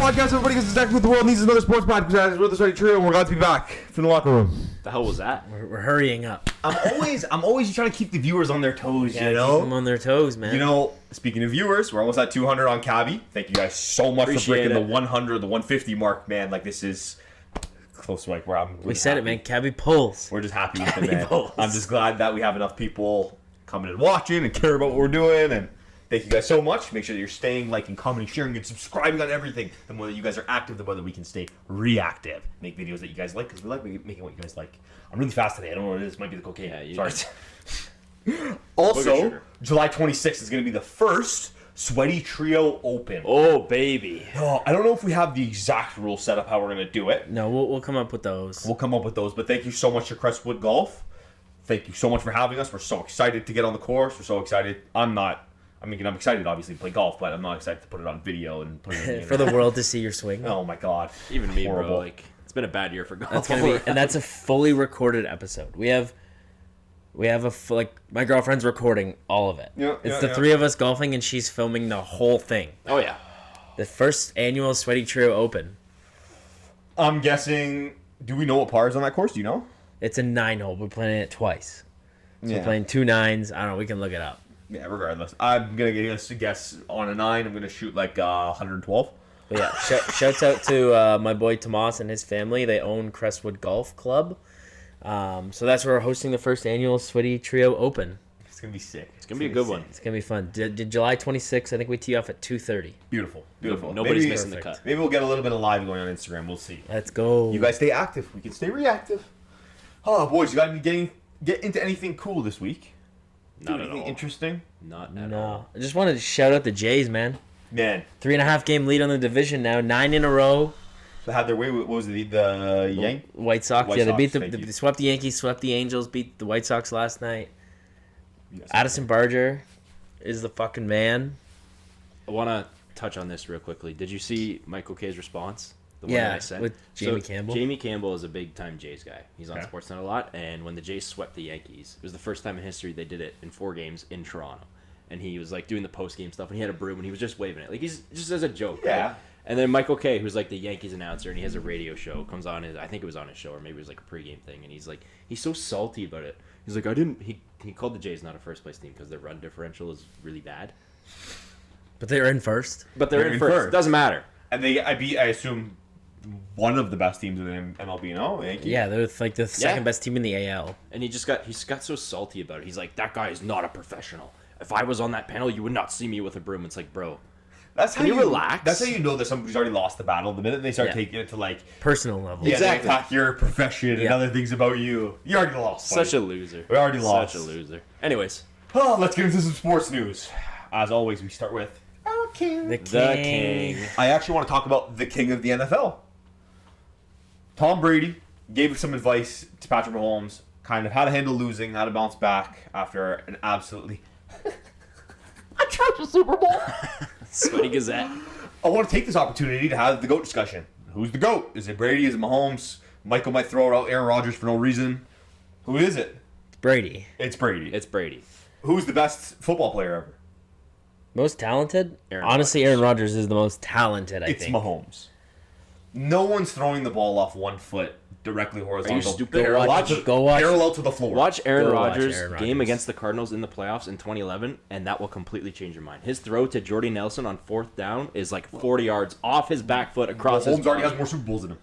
podcast, everybody gets exactly what the world needs. Another sports podcast. We're the Sweaty Trio, and we're glad to be back from the locker room. The hell was that? We're hurrying up. I'm always trying to keep the viewers on their toes, Keep them on their toes, man. You know, speaking of viewers, we're almost at 200 on Cabby. Thank you guys so much for breaking the 100, the 150 mark, man. Like, this is close to like where we said it, man. Cabby pulls. We're just happy with it, man. I'm just glad that we have enough people coming and watching and care about what we're doing, and thank you guys so much. Make sure that you're staying, liking, commenting, sharing, and subscribing on everything. The more that you guys are active, the more that we can stay reactive. Make videos that you guys like, because we like making what you guys like. I'm really fast today. I don't know what it is. It might be the cocaine. Yeah, sorry. Also, July 26th is going to be the first Sweaty Trio Open. Oh, baby. Oh, I don't know if we have the exact rule set up how we're going to do it. No, we'll come up with those. But thank you so much to Crestwood Golf. Thank you so much for having us. We're so excited to get on the course. We're so excited. I'm excited, obviously, to play golf, but I'm not excited to put it on video and put it for the world to see your swing. Oh my god! Even me, bro. Like, it's been a bad year for golf. That's a fully recorded episode. We have my girlfriend's recording all of it. It's the three of us golfing, and she's filming the whole thing. Oh yeah, the first annual Sweaty Trio Open. I'm guessing. Do we know what par is on that course? Do you know? It's a 9-hole. We're playing it twice. So we're playing 2 9s. I don't know. We can look it up. Yeah, regardless. I'm going to guess on a 9. I'm going to shoot like 112. But yeah, shouts out to my boy Tomas and his family. They own Crestwood Golf Club. So that's where we're hosting the first annual Sweaty Trio Open. It's going to be sick. It's going to be a good one. It's going to be fun. July 26th, I think we tee off at 2:30. Beautiful. Nobody's missing the cut. Maybe we'll get a little bit of live going on Instagram. We'll see. Let's go. You guys stay active. We can stay reactive. Oh, boys, you got to get into anything cool this week? Not at all. Interesting? Not at all. I just wanted to shout out the Jays, man. 3.5 game lead on the division now. 9 in a row. So had their way. What was it? The White Sox. White they beat Sox, they swept the Yankees, swept the Angels, beat the White Sox last night. Addison Barger is the fucking man. I want to touch on this real quickly. Did you see Michael K's response? The one that I sent? With Jamie Campbell. Jamie Campbell is a big-time Jays guy. He's on Sportsnet a lot, and when the Jays swept the Yankees, it was the first time in history they did it in 4 games in Toronto. And he was like doing the post-game stuff, and he had a broom, and he was just waving it. Like, he's just as a joke. Yeah. Right? And then Michael K., who's like the Yankees announcer, and he has a radio show, comes on I think it was on his show, or maybe it was like a pregame thing, and he's like, he's so salty about it. He's like, he called the Jays not a first-place team because their run differential is really bad. But they're in first. They're in first. Doesn't matter. And I assume, one of the best teams in the MLB, no? Yankees? Yeah, they're like the second best team in the AL. And he got so salty about it. He's like, that guy is not a professional. If I was on that panel, you would not see me with a broom. It's like, bro, that's how you relax. That's how you know that somebody's already lost the battle. The minute they start taking it to like personal level, they attack your profession and other things about you. You already lost. Such a loser. We already lost. Such a loser. Anyways, let's get into some sports news. As always, we start with the king. I actually want to talk about the king of the NFL. Tom Brady gave some advice to Patrick Mahomes, kind of how to handle losing, how to bounce back after an absolutely atrocious Super Bowl. Sweaty Gazette. I want to take this opportunity to have the GOAT discussion. Who's the GOAT? Is it Brady? Is it Mahomes? Michael might throw out Aaron Rodgers for no reason. Who is it? Brady. It's Brady. It's Brady. Who's the best football player ever? Most talented? Honestly, Aaron Rodgers is the most talented, I think. It's Mahomes. No one's throwing the ball off 1 foot directly horizontal. Are you stupid? Go watch. Parallel to the floor. Watch Aaron Rodgers' game against the Cardinals in the playoffs in 2011, and that will completely change your mind. His throw to Jordy Nelson on 4th down is like 40 yards off his back foot across his body. Mahomes already has more Super Bowls than him.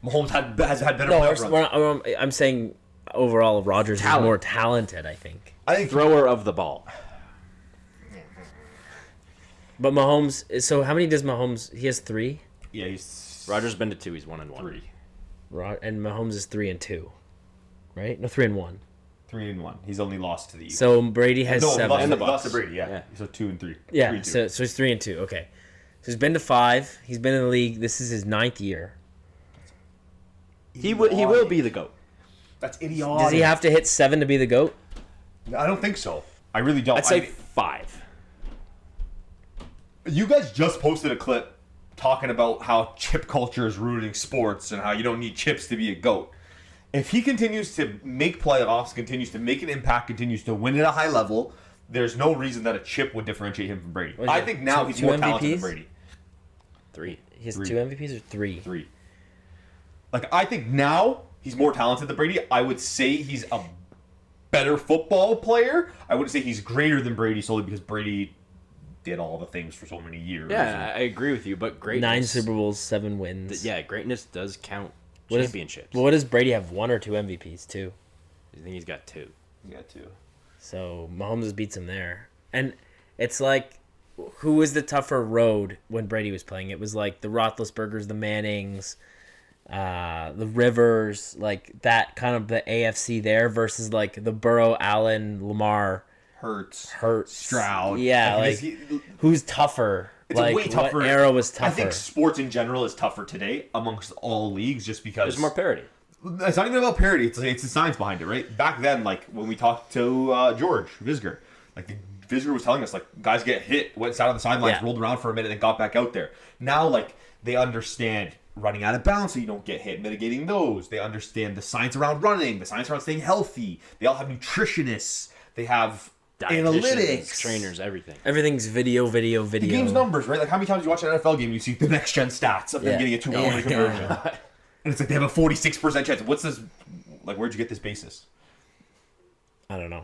Mahomes has had better playoff runs. I'm saying overall, Rodgers is more talented, I think. Thrower of the ball. But Mahomes, so how many does Mahomes, he has 3? Yeah, Rodgers been to 2, he's 1-1. 3. And Mahomes is 3-2, right? No, 3-1. 3-1. He's only lost to the Eagles. So Brady has 7. He lost to Brady, yeah. So 2-3. Yeah, 3-2. So he's 3-2, okay. So he's been to 5. He's been in the league. This is his 9th year. He will be the GOAT. That's idiotic. Does he have to hit 7 to be the GOAT? I don't think so. I really don't. I'd say 5. You guys just posted a clip talking about how chip culture is ruining sports and how you don't need chips to be a GOAT. If he continues to make playoffs, continues to make an impact, continues to win at a high level, there's no reason that a chip would differentiate him from Brady. I think now he's more talented than Brady. 3. He has 3. 2 MVPs or 3? 3. Like, I think now he's more talented than Brady. I would say he's a better football player. I wouldn't say he's greater than Brady solely because Brady did all the things for so many years. Yeah, I agree with you, but greatness... 9 Super Bowls, 7 wins. Yeah, greatness does count What championships. What does Brady have? 1 or 2 MVPs, too? I think he's got 2. He got 2. So Mahomes beats him there. And it's like, who was the tougher road when Brady was playing? It was like the Roethlisbergers, the Mannings, the Rivers, like that kind of the AFC there versus like the Burrow, Allen, Lamar, Hurts, Stroud. Stroud. Yeah, like who's tougher? It's like, a way tougher. What era was tougher? I think sports in general is tougher today amongst all leagues just because... There's more parity. It's not even about parity. It's the science behind it, right? Back then, like, when we talked to George Visger, like, Visger was telling us, like, guys get hit, went sat on the sidelines, rolled around for a minute, and got back out there. Now, like, they understand running out of bounds so you don't get hit, mitigating those. They understand the science around running, the science around staying healthy. They all have nutritionists. They have analytics. Trainers, everything. Everything's video. The game's numbers, right? Like, how many times you watch an NFL game and you see the next-gen stats of them getting a 2-point conversion? And it's like they have a 46% chance. What's this? Like, where'd you get this basis? I don't know.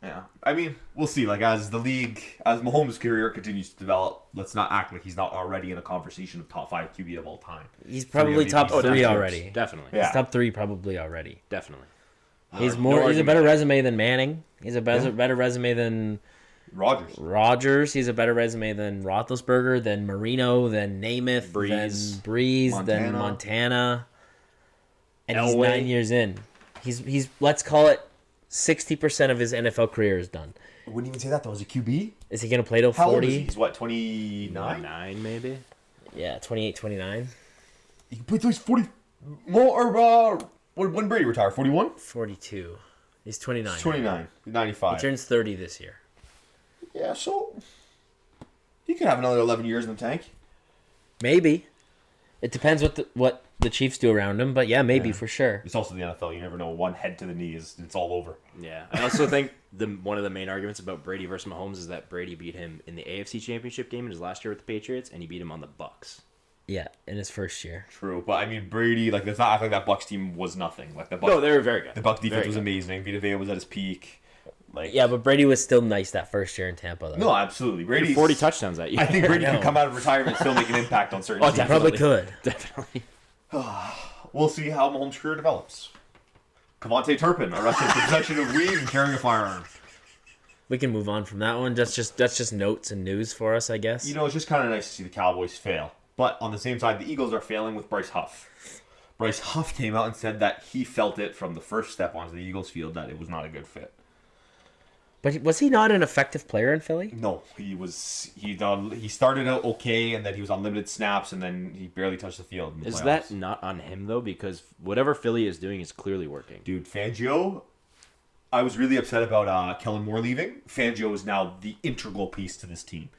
Yeah. I mean, we'll see. Like, as Mahomes' career continues to develop, let's not act like he's not already in a conversation of top 5 QB of all time. He's probably top 3 already. Definitely. Yeah. He's top 3 probably already. Definitely. He's a better resume than Manning. He's a better resume than Rodgers. He's a better resume than Roethlisberger, than Marino, than Namath, than Breeze, than Montana. And he's 9 years in. He's let's call it 60% of his NFL career is done. I wouldn't even say that though. As a QB, is he gonna play till 40? How old is he? He's what, 29? 9 maybe. Yeah, 28, 29. He can play till he's 40. More when Brady retired, 41? 42. He's 29. He's 29. 95. He turns 30 this year. Yeah, so he could have another 11 years in the tank. Maybe. It depends what the Chiefs do around him, but yeah, maybe for sure. It's also the NFL. You never know. One head to the knee it's all over. Yeah. I also think one of the main arguments about Brady versus Mahomes is that Brady beat him in the AFC Championship game in his last year with the Patriots, and he beat him on the Bucks. Yeah, in his first year. True, but I mean Brady, like, let's not act like that Bucks team was nothing. Like the Bucks, no, they were very good. The Bucks defense was amazing. Vita Vea was at his peak. Like, yeah, but Brady was still nice that first year in Tampa, though. No, absolutely. Brady 40 touchdowns that year. I think Brady could come out of retirement and still make an impact on certain teams. He probably could. Definitely. We'll see how Mahomes' career develops. Cavante Turpin arrested for possession of weed and carrying a firearm. We can move on from that one. That's just notes and news for us, I guess. You know, it's just kind of nice to see the Cowboys fail. But on the same side, the Eagles are failing with Bryce Huff. Bryce Huff came out and said that he felt it from the first step onto the Eagles field that it was not a good fit. But was he not an effective player in Philly? No, he started out okay, and then he was on limited snaps, and then he barely touched the field in the playoffs. Is that not on him, though? Because whatever Philly is doing is clearly working. Dude, Fangio, I was really upset about Kellen Moore leaving. Fangio is now the integral piece to this team.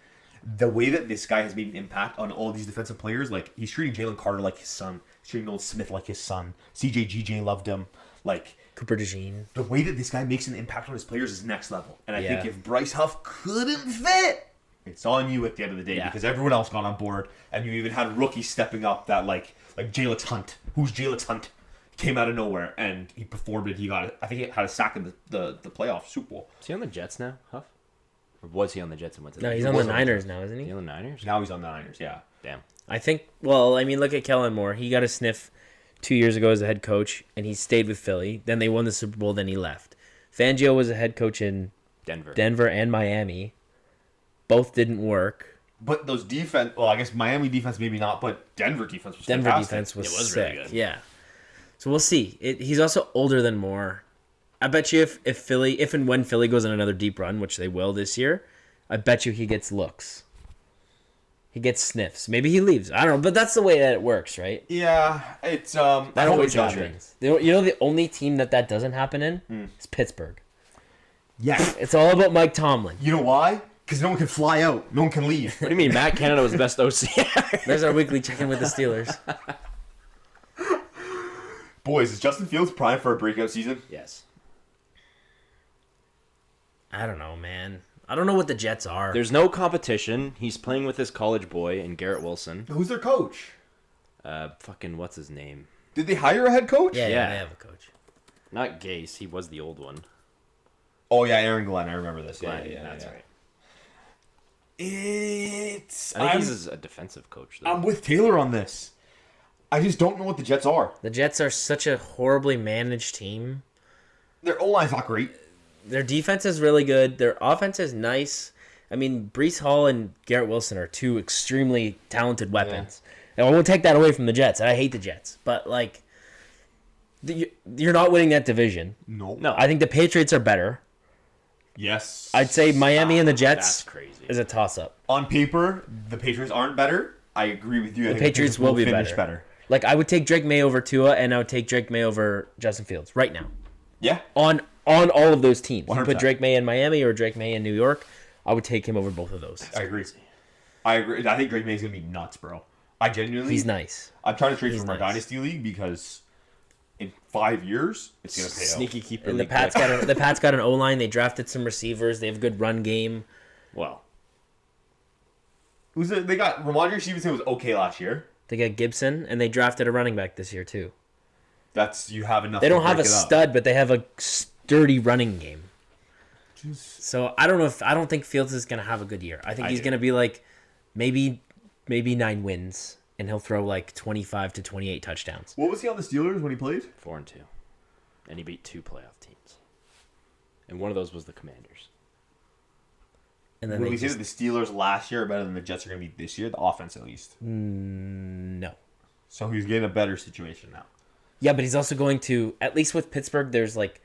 The way that this guy has made an impact on all these defensive players, like, he's treating Jalen Carter like his son. He's treating Nolan Smith like his son. CJ loved him. Like, Cooper DeJean. The way that this guy makes an impact on his players is next level. And I think if Bryce Huff couldn't fit, it's on you at the end of the day because everyone else got on board. And you even had rookies stepping up that, like Jalix Hunt. Who's Jalix Hunt? Came out of nowhere and he performed it. I think he had a sack in the playoff Super Bowl. Is he on the Jets now, Huff? Or was he on the Jets and went to No, he's on the Niners now, isn't he? He's on the Niners? Now he's on the Niners, yeah. Damn. I think, well, I mean, look at Kellen Moore. He got a sniff 2 years ago as a head coach, and he stayed with Philly. Then they won the Super Bowl, then he left. Fangio was a head coach in Denver and Miami. Both didn't work. But those defense, well, I guess Miami defense maybe not, but Denver defense was fantastic. Defense was sick. Really good. Yeah. So we'll see. He's also older than Moore. I bet you if and when Philly goes on another deep run, which they will this year, I bet you he gets looks. He gets sniffs. Maybe he leaves. I don't know, but that's the way that it works, right? Yeah, it's that always happens. You know, the only team that doesn't happen in is Pittsburgh. Yes, it's all about Mike Tomlin. You know why? Because no one can fly out. No one can leave. What do you mean? Matt Canada was best OC. There's our weekly check-in with the Steelers. Boys, is Justin Fields primed for a breakout season? Yes. I don't know, man. I don't know what the Jets are. There's no competition. He's playing with his college boy and Garrett Wilson. Who's their coach? Fucking what's his name? Did they hire a head coach? Yeah, Yeah. they have a coach. Not Gase. He was the old one. Oh yeah, Aaron Glenn. I remember this. Glenn, Yeah, that's right. I think he's a defensive coach, though. I'm with Taylor on this. I just don't know what the Jets are. The Jets are such a horribly managed team. Their O-line's not great. Their defense is really good. Their offense is nice. I mean, Breece Hall and Garrett Wilson are two extremely talented weapons. And I won't take that away from the Jets. I hate the Jets. But, like, you're not winning that division. No. I think the Patriots are better. Yes. I'd say Miami and the Jets That's crazy. is a toss-up. On paper, the Patriots aren't better. I agree with you. I The think Patriots will be finish better. Like, I would take Drake May over Tua, and I would take Drake May over Justin Fields right now. Yeah. On all of those teams. You 100%. put Drake May in Miami or Drake May in New York, I would take him over both of those. I agree. I think Drake May's going to be nuts, bro. I genuinely... He's nice. I'm trying to trade from our nice. Dynasty League because in 5 years, it's going to pay out. Sneaky keeper. And the Pats got an O-line. They drafted some receivers. They have a good run game. Well, They got Ramondre Stevenson was okay last year. They got Gibson, and they drafted a running back this year too. You have enough. They don't to have a break it up. stud, but they have a sturdy running game. So I don't think Fields is gonna have a good year. I think he's gonna be like maybe 9 wins, and he'll throw like 25 to 28 touchdowns. What was he on the Steelers when he played? 4-2, and he beat 2 playoff teams, and one of those was the Commanders. And then Would they we say that the Steelers last year are better than the Jets are going to be this year? The offense, at least. no. So he's getting a better situation now. Yeah, but he's also going to, at least with Pittsburgh, there's like,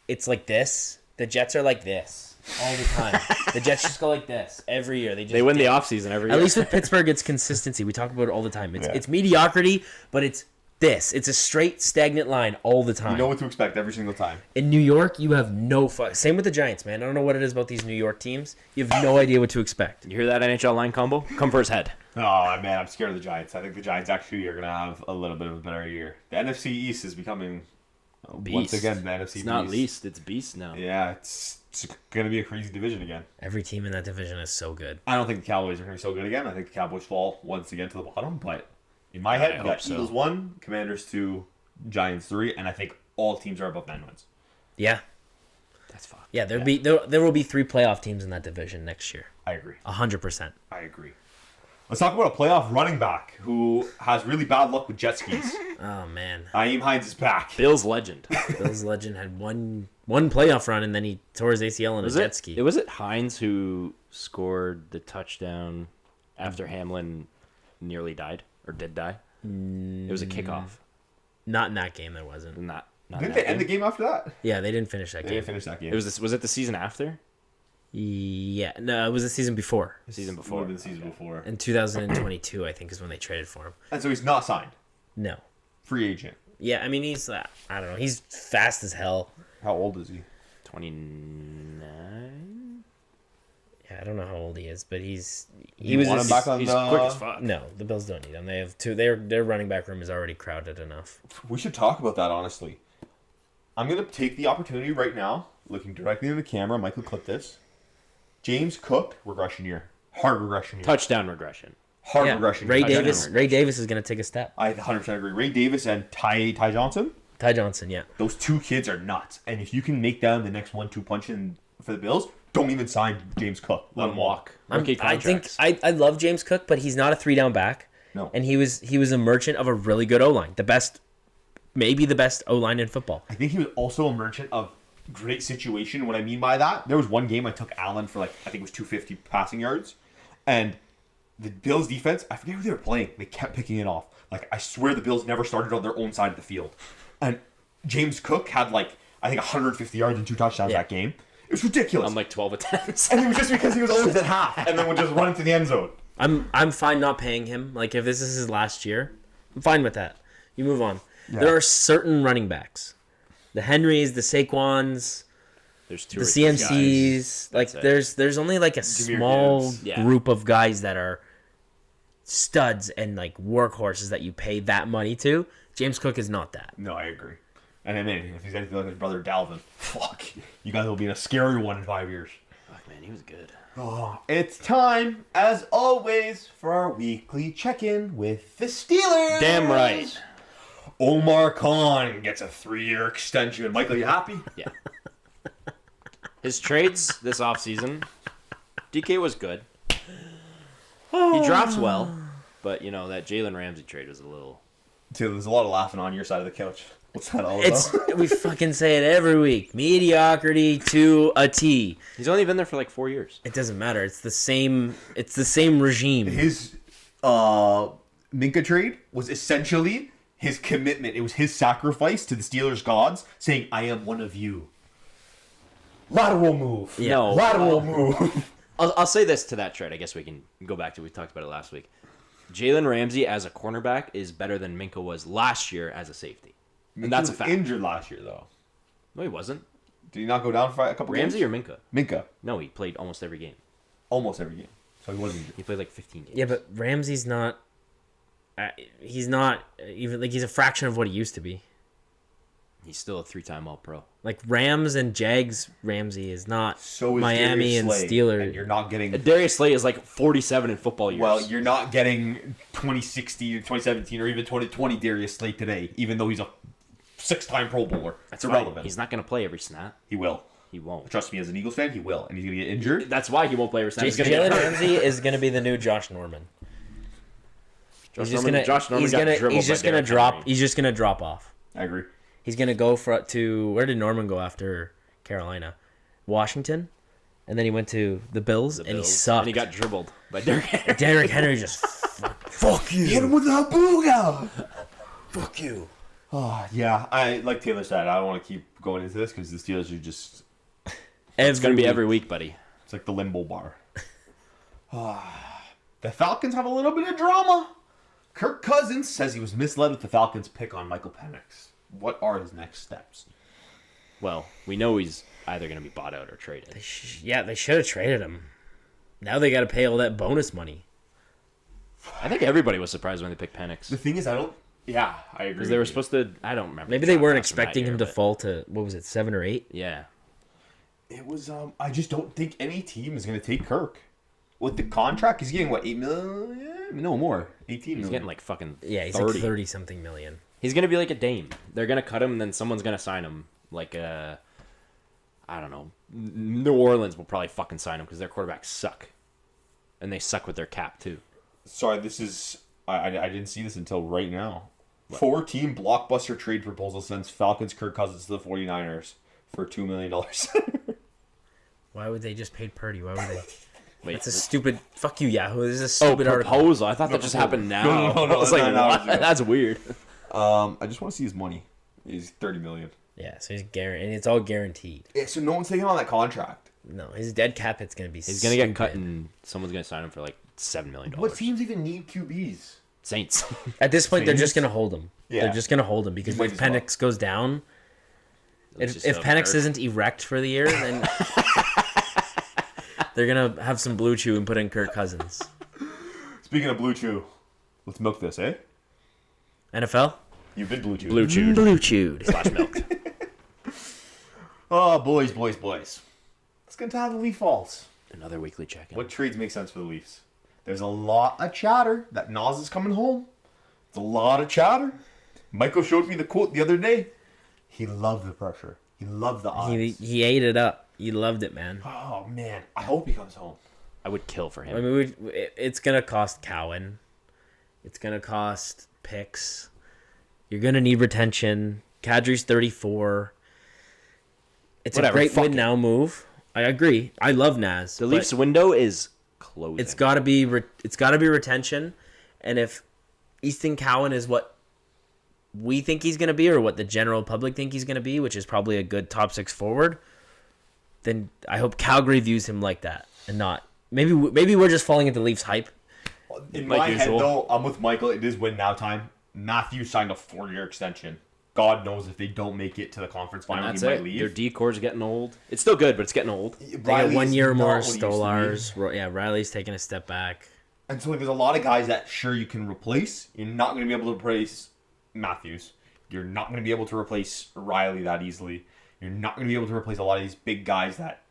it's like this. The Jets are like this all the time. The Jets just go like this every year. They win the offseason every year. At least with Pittsburgh, it's consistency. We talk about it all the time. It's Yeah. it's mediocrity, but it's this. It's a straight, stagnant line all the time. You know what to expect every single time. In New York, you have no fuck. Same with the Giants, man. I don't know what it is about these New York teams. You have no idea what to expect. You hear that NHL line combo? Come for his head. Oh, man, I'm scared of the Giants. I think the Giants actually are going to have a little bit of a better year. The NFC East is becoming, once again, the NFC Beast. It's not least, it's beast now. Yeah, it's going to be a crazy division again. Every team in that division is so good. I don't think the Cowboys are going to be so good again. I think the Cowboys fall once again to the bottom, but in my head, I we got hope so. Eagles 1, Commanders 2, Giants 3, and I think all teams are above 9 wins. Yeah. That's fucked. Yeah, there will be 3 playoff teams in that division next year. I agree. 100%. I agree. Let's talk about a playoff running back who has really bad luck with jet skis. Oh, man. Nyheim Hines is back. Bill's legend. Bill's legend had one playoff run, and then he tore his ACL on a jet ski. Was it Hines who scored the touchdown after Hamlin nearly died or did die? It was a kickoff. Not in that game, there wasn't. Not Didn't they end the game after that? Yeah, they didn't finish that They game. didn't finish that game. Was it the season after? Yeah, no, it was the season before. Season Would before. have been the season before. In 2022, I think, is when they traded for him. And so he's not signed. No. Free agent. Yeah, I mean, he's, I don't know, he's fast as hell. How old is he? 29. Yeah, I don't know how old he is, but he was want him back on He's the... quick as fuck. No, the Bills don't need him. They have 2. Their running back room is already crowded enough. We should talk about that, honestly. I'm going to take the opportunity right now, looking directly into the camera. Michael, clip this. James Cook, regression year. Hard regression year. Touchdown regression. Hard Yeah, regression Ray year. Davis. Ray Davis is going to take a step. I 100% agree. Ray Davis and Ty Johnson, Ty Johnson, yeah. those 2 kids are nuts. And if you can make down the next 1-2 punch in for the Bills, don't even sign James Cook. Let him walk. Rookie I think contracts. I love James Cook, but he's not a 3-down back. No. And he was a merchant of a really good O-line. Maybe the best O-line in football. I think he was also a merchant of great situation. What I mean by that, there was one game I took Allen for I think it was 250 passing yards. And the Bills defense, I forget who they were playing. They kept picking it off. I swear the Bills never started on their own side of the field. And James Cook had I think 150 yards and 2 touchdowns that game. It was ridiculous. On 12 attempts. And it was just because he was always at half and then would just run into the end zone. I'm fine not paying him. If this is his last year, I'm fine with that. You move on. Yeah. There are certain running backs. The Henrys, the Saquons, There's 2 the or 3 guys. CMCs. That's it. There's only a small Gibbs. Yeah. group of guys that are studs and workhorses that you pay that money to. James Cook is not that. No, I agree. And then if he's anything like his brother Dalvin, fuck, you guys will be in a scary one in 5 years. Fuck, man, he was good. It's time, as always, for our weekly check-in with the Steelers. Damn right. Omar Khan gets a 3-year extension. Michael, you happy? Yeah. His trades this offseason, DK was good. He drafts well, but, that Jalen Ramsey trade was a little... Dude, there's a lot of laughing on your side of the couch. What's that all about? We fucking say it every week. Mediocrity to a T. He's only been there for like 4 years. It doesn't matter. It's the same regime. His Minka trade was essentially his commitment. It was his sacrifice to the Steelers gods, saying, I am one of you. Lateral move. Yeah. No. Lateral move. I'll say this to that trade. I guess we can go back to, we talked about it last week. Jalen Ramsey as a cornerback is better than Minka was last year as a safety. And that's a fact. Injured last year, though. No, he wasn't. Did he not go down for a couple games? Ramsey or Minka? Minka. No, he played almost every game. Almost every game. So he wasn't injured. He played like 15 games. Yeah, but Ramsey's not... he's not even... Like, he's a fraction of what he used to be. He's still a 3-time All-Pro. Like, Rams and Jags Ramsey is not So is Miami Darius and Slay, Steelers. And you're not getting... Darius Slay is like 47 in football years. Well, you're not getting 2016 or 2017 or even 2020 Darius Slay today, even though he's a 6-time Pro Bowler. That's irrelevant. Fine. He's not going to play every snap. He will. He won't. Trust me, as an Eagles fan, he will. And he's going to get injured. That's why he won't play every snap. He's gonna Jalen get hurt. Ramsey is going to be the new Josh Norman. Josh Norman got dribbled He's just by going to Derrick drop. Henry. He's just going to drop off. I agree. He's going to go to where did Norman go after Carolina? Washington, and then he went to the Bills, and he sucked. And he got dribbled by Derrick Henry. Derrick Henry just fuck you. Hit him with a booga. Fuck you. Oh, yeah. I like Taylor said, I don't want to keep going into this because the Steelers are just... It's going to be every week, buddy. It's like the limbo bar. The Falcons have a little bit of drama. Kirk Cousins says he was misled with the Falcons' pick on Michael Penix. What are his next steps? Well, we know he's either going to be bought out or traded. They should have traded him. Now they got to pay all that bonus money. I think everybody was surprised when they picked Penix. The thing is, I don't... Yeah, I agree. Because they were supposed to... I don't remember. Maybe they weren't expecting him to fall to, what was it, 7 or 8? Yeah. It was, I just don't think any team is going to take Kirk. With the contract, he's getting, what, $8 million? No, more. 18 million. He's getting like fucking Yeah, he's 30. like 30-something million. He's going to be like a Dame. They're going to cut him, and then someone's going to sign him. Like, I don't know. New Orleans will probably fucking sign him because their quarterbacks suck. And they suck with their cap, too. Sorry, this is... I didn't see this until right now. 4-team blockbuster trade proposal sends Falcons Kirk Cousins to the 49ers for $2 million. Why would they just pay Purdy? Why would they? Wait, It's a stupid... Fuck you, Yahoo. This is a stupid article. proposal. I thought that just happened now. No, I was like, 9 hours what? ago. That's weird. I just want to see his money. He's $30 million. Yeah, so he's guaranteed. And it's all guaranteed. Yeah, so no one's taking on that contract. No, his dead cap hit's going to be He's going to get cut, and someone's going to sign him for like $7 million. What teams even need QBs? Saints. At this point, they're Saints? just going to hold him. Yeah. They're just going to hold him because Might if as well. Penix goes down... Let's If just have Penix Kirk. isn't erect for the year, then... they're going to have some Blue Chew and put in Kirk Cousins. Speaking of Blue Chew, let's milk this, eh? NFL? You've been Blue Chew. Blue Chewed. Blue Chewed. / milk. Oh, boys. Let's get into the Leaf Falls. Another weekly check-in. What trades make sense for the Leafs? There's a lot of chatter that Nas is coming home. It's a lot of chatter. Michael showed me the quote the other day. He loved the pressure. He loved the odds. He ate it up. He loved it, man. Oh, man. I hope he comes home. I would kill for him. I mean, it's going to cost Cowan. It's going to cost picks. You're going to need retention. Kadri's 34. It's Whatever, a great fuck win it. now move. I agree. I love Naz. The but Leafs window is closing. It's got to be retention. And if Easton Cowan is what we think he's going to be or what the general public think he's going to be, which is probably a good top 6 forward, then I hope Calgary views him like that and not... Maybe we're just falling into Leafs hype. In Like my usual. head, though, I'm with Michael. It is win now time. Matthews signed a 4-year extension. God knows if they don't make it to the conference final, And he that's might it. Their leave. D-core's getting old. It's still good, but it's getting old. They got Riley's 1 year not more what he used to be. Stolars. Yeah, Riley's taking a step back. And so like, there's a lot of guys that sure you can replace. You're not going to be able to replace Matthews. You're not going to be able to replace Riley that easily. You're not going to be able to replace a lot of these big guys that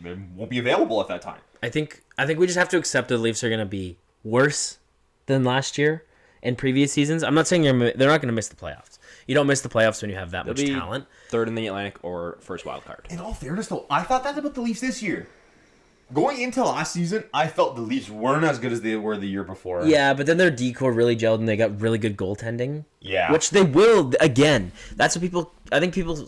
they won't be available at that time. I think we just have to accept the Leafs are going to be worse than last year and previous seasons. I'm not saying they're not going to miss the playoffs. You don't miss the playoffs when you have that much talent. Third in the Atlantic or first wild card. In all fairness, though, I thought that about the Leafs this year. Going into last season, I felt the Leafs weren't as good as they were the year before. Yeah, but then their decor really gelled and they got really good goaltending. Yeah. Which they will, again. That's what I think people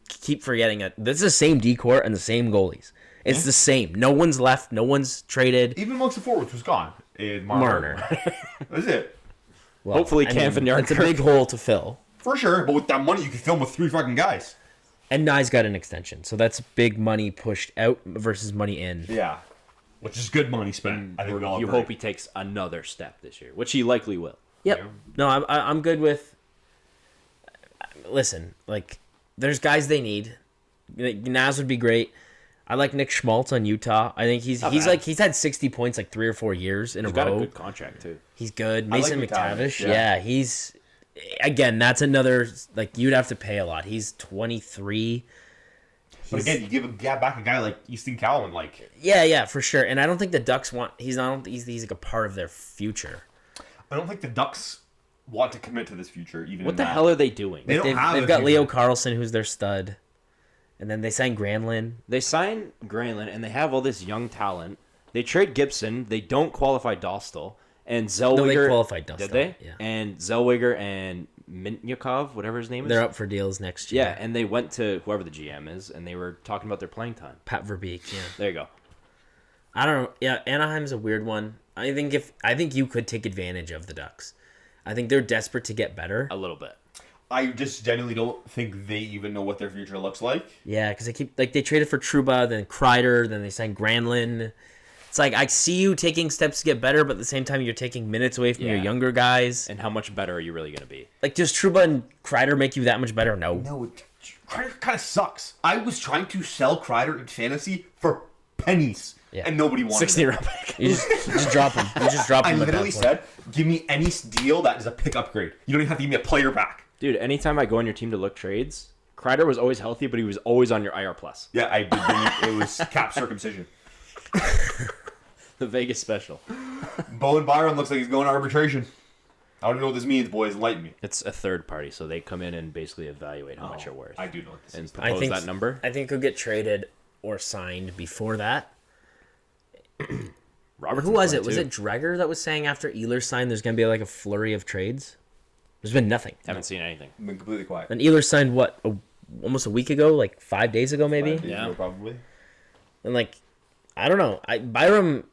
keep forgetting. This is the same decor and the same goalies. It's the same. No one's left. No one's traded. Even amongst the forwards was gone. Marner. That's it. Well, hopefully Cam and Yarn. It's a big hole to fill. For sure, but with that money, you can fill with 3 fucking guys. And Nye's got an extension, so that's big money pushed out versus money in. Yeah, which is good money spent. I think we all You agree. hope he takes another step this year, which he likely will. Yep. Yeah. No, I'm good with. Listen, like, there's guys they need. Naz would be great. I like Nick Schmaltz on Utah. I think he's had 60 points like 3 or 4 years in a row. He's got a good contract too. He's good. Mason like McTavish. Yeah, he's. Again, that's another, like, you'd have to pay a lot. He's 23. But again, you give back a guy like Easton Cowan, like... Yeah, for sure. And I don't think the Ducks want... He's like a part of their future. I don't think the Ducks want to commit to this future, even What the hell are they doing? They've got Leo Carlson, who's their stud. And then they signed Granlund. They sign Granlund, and they have all this young talent. They trade Gibson. They don't qualify Dostal. And Zellweger... No, they qualified Dostal. Did they? Yeah. And Zellweger and Mintnyakov, whatever his name is. They're up for deals next year. Yeah, and they went to whoever the GM is, and they were talking about their playing time. Pat Verbeek, yeah. There you go. I don't know. Yeah, Anaheim's a weird one. I think you could take advantage of the Ducks. I think they're desperate to get better. A little bit. I just genuinely don't think they even know what their future looks like. Yeah, because they traded for Trouba, then Kreider, then they signed Granlund. It's like, I see you taking steps to get better, but at the same time, you're taking minutes away from your younger guys. And how much better are you really going to be? Like, does Trouba and Kreider make you that much better? No. No, Kreider kind of sucks. I was trying to sell Kreider in fantasy for pennies, and nobody wanted 60 round pick. You just drop him. You just drop him. I literally said, give me any deal that is a pick upgrade. You don't even have to give me a player back. Dude, anytime I go on your team to look trades, Kreider was always healthy, but he was always on your IR+. Yeah, I did. It was cap circumcision. The Vegas special. Bowen Byram looks like he's going to arbitration. I don't know what this means, boys. Enlighten me. It's a third party, so they come in and basically evaluate how much you're worth. I do know what this and is. propose that number. I think he'll get traded or signed before that. Who was it? Was it Dreger that was saying after Ehlers signed there's going to be like a flurry of trades? There's been nothing. Haven't seen anything. I've been completely quiet. And Ehlers signed what? Almost a week ago? Like 5 days ago, maybe? 5 days ago, probably. And like, I don't know. Byram...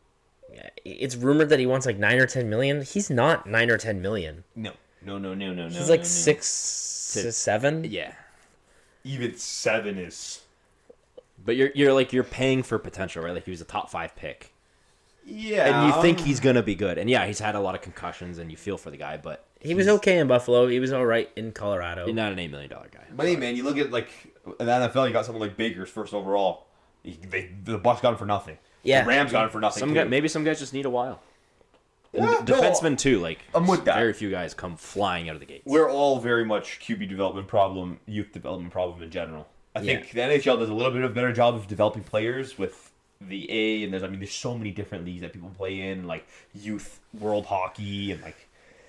It's rumored that he wants like 9 or 10 million. He's not 9 or 10 million. No. He's like 6 to 7. Yeah. Even 7 is. But you're paying for potential, right? Like he was a top 5 pick. Yeah. And you think he's gonna be good. And yeah, he's had a lot of concussions, and you feel for the guy. But he was okay in Buffalo. He was all right in Colorado. He's not an $8 million guy. But hey, man, you look at like in the NFL, you got someone like Baker's first overall. The Bucs got him for nothing. Yeah, the Rams got him for nothing. Maybe some guys just need a while. Yeah, Defensemen too. Like I'm with that. Very few guys come flying out of the gates. We're all very much QB development problem, youth development problem in general. I think the NHL does a little bit of a better job of developing players with the A, and there's so many different leagues that people play in, like youth world hockey, and like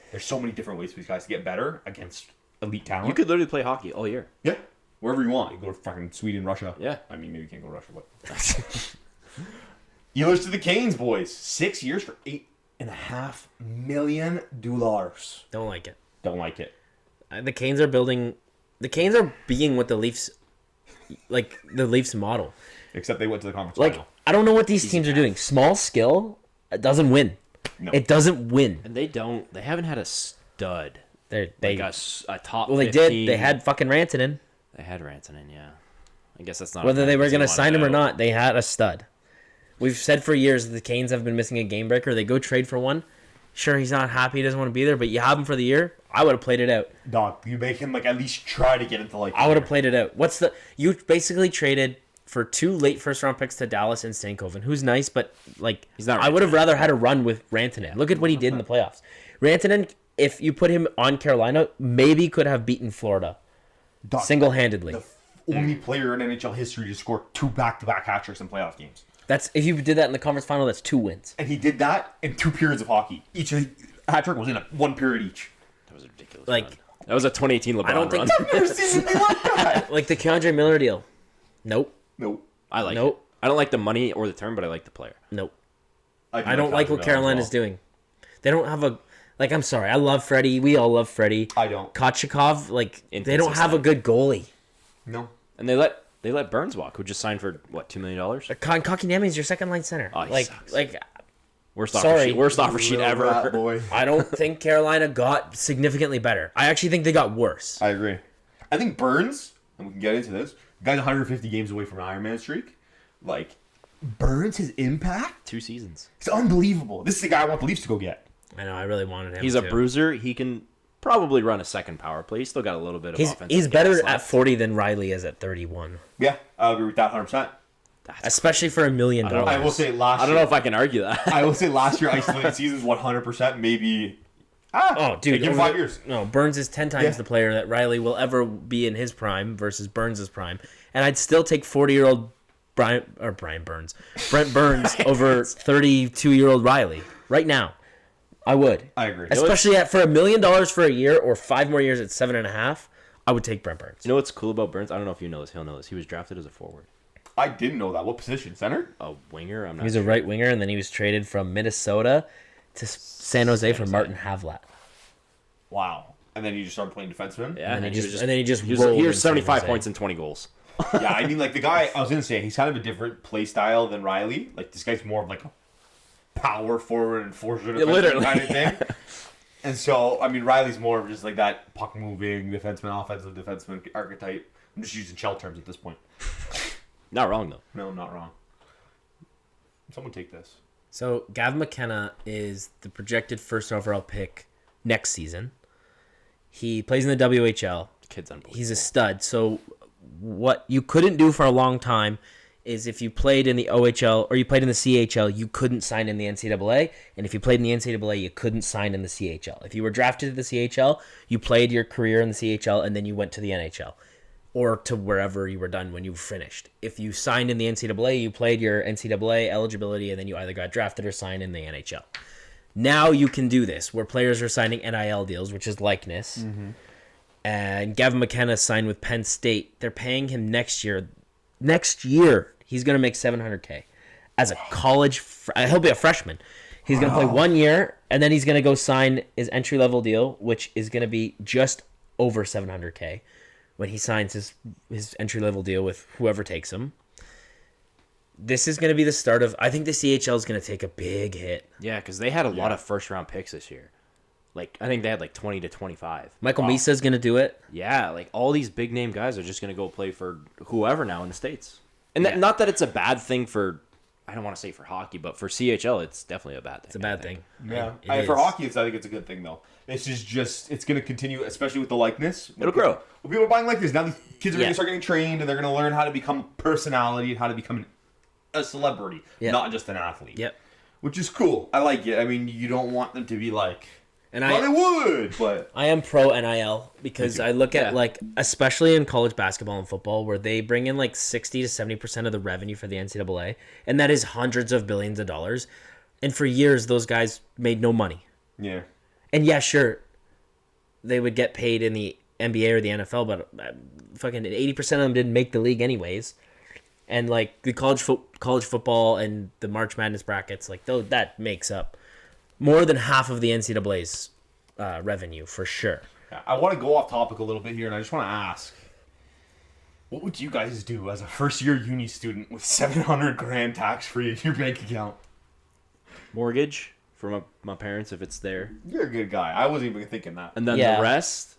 there's so many different ways for these guys to get better against elite talent. You could literally play hockey all year. Yeah, wherever you want. You go to fucking Sweden, Russia. Yeah, I mean maybe you can't go to Russia, but. Ehlers to the Canes, boys. 6 years for $8.5 million. Don't like it. Don't like it. The Canes are building. The Canes are being what the Leafs, like the Leafs model. Except they went to the conference final. I don't know what these teams are doing. Small skill, it doesn't win. No. It doesn't win. And they haven't had a stud. They like a top. Well, 15. they did. They had fucking Rantanen. They had Rantanen, yeah. I guess that's not whether they were going to sign him or not. They had a stud. We've said for years that the Canes have been missing a game breaker. They go trade for one. Sure, he's not happy. He doesn't want to be there, but you have him for the year. I would have played it out. Dog, you make him like at least try to get into like. I would have played it out. You basically traded for 2 late first-round picks to Dallas and Stankoven, who's nice, but like he's not. I would have rather had a run with Rantanen. Look at what he did in the playoffs. Rantanen, if you put him on Carolina, maybe could have beaten Florida single-handedly. only player in NHL history to score 2 back-to-back hat tricks in playoff games. That's if you did that in the conference final, that's 2 wins. And he did that in 2 periods of hockey. Each hat trick was in 1 period each. That was a ridiculous. Like run. That was a 2018 LeBron I don't think run. I've never seen anything like that. like the Keandre Miller deal. Nope. I like Nope. it. I don't like the money or the term, but I like the player. Nope. do I don't like what Carolina's doing. They don't have a like. I'm sorry. I love Freddie. We all love Freddie. I don't. Kochetkov. Like they don't have a good goalie. No. And they let Burns walk, who just signed for what, $2 million? Kotkaniemi is your second line center. Oh, he like sucks. like. Worst offer sheet ever. Rat boy. I don't think Carolina got significantly better. I actually think they got worse. I agree. I think Burns, and we can get into this, the guy's 150 games away from an Ironman streak. Like, Burns, his impact? 2 seasons. It's unbelievable. This is the guy I want the Leafs to go get. I know. I really wanted him. He's a bruiser. He can probably run a second power play. He's still got a little bit of offensive He's better gas at left. 40 than Riley is at 31. Yeah, I agree with that 100%. Especially for $1 million. I will say last year. I don't know if I can argue that. I will say last year isolated seasons 100%, maybe. Oh, dude. Give him 5 years. No, Burns is 10 times the player that Riley will ever be in his prime versus Burns' prime. And I'd still take 40-year-old Brent Burns over 32-year-old Riley right now. I would. I agree. Especially for $1 million for a year or 5 more years at 7.5, I would take Brent Burns. You know what's cool about Burns? I don't know if you know this. He'll know this. He was drafted as a forward. I didn't know that. What position? Center? A winger? I'm not He was sure. a right winger, and then he was traded from Minnesota to San Jose for Martin Havlat. Wow. And then you just started playing defenseman? Yeah, And then he was rolled in 75 San points Jose. and 20 goals. Yeah, I mean, like, the guy, I was going to say, he's kind of a different play style than Riley. Like, this guy's more of, like, a power forward and forward literally. kind of thing. And so, I mean, Riley's more of just, like, that puck-moving defenseman, offensive defenseman archetype. I'm just using shell terms at this point. Not wrong, though. No, not wrong. Someone take this. So Gavin McKenna is the projected first overall pick next season. He plays in the WHL. Kid's unbelievable. He's a stud. So what you couldn't do for a long time is if you played in the OHL or you played in the CHL, you couldn't sign in the NCAA. And if you played in the NCAA, you couldn't sign in the CHL. If you were drafted to the CHL, you played your career in the CHL and then you went to the NHL. Or to wherever you were done when you finished. If you signed in the NCAA, you played your NCAA eligibility, and then you either got drafted or signed in the NHL. Now you can do this, where players are signing NIL deals, which is likeness. Mm-hmm. And Gavin McKenna signed with Penn State. They're paying him next year. Next year, he's going to make $700K as a college. He'll be a freshman. He's going to play 1 year, and then he's going to go sign his entry-level deal, which is going to be just over $700K. When he signs his entry-level deal with whoever takes him. This is going to be the start of... I think the CHL is going to take a big hit. Yeah, because they had a lot of first-round picks this year. Like, I think they had like 20 to 25. Michael Misa is going to do it. Yeah, like all these big-name guys are just going to go play for whoever now in the States. And not that it's a bad thing for... I don't want to say for hockey, but for CHL, it's definitely a bad thing. It's a bad thing. Yeah. For hockey, I think it's a good thing, though. It's just it's going to continue, especially with the likeness. It'll grow. When people are buying likeness, now these kids are going to start getting trained, and they're going to learn how to become a personality and how to become a celebrity, not just an athlete. Yep. Which is cool. I like it. I mean, you don't want them to be like and Hollywood, but... I am pro NIL because I look at, like, especially in college basketball and football, where they bring in, like, 60 to 70% of the revenue for the NCAA, and that is hundreds of billions of dollars. And for years, those guys made no money. Yeah. And yeah, sure, they would get paid in the NBA or the NFL, but fucking 80% of them didn't make the league anyways. And, like, the college football and the March Madness brackets, like, that makes up more than half of the NCAA's revenue, for sure. I want to go off topic a little bit here, and I just want to ask, what would you guys do as a first-year uni student with $700,000 tax-free in your bank account? Mortgage for my parents if it's there. You're a good guy. I wasn't even thinking that. And then the rest,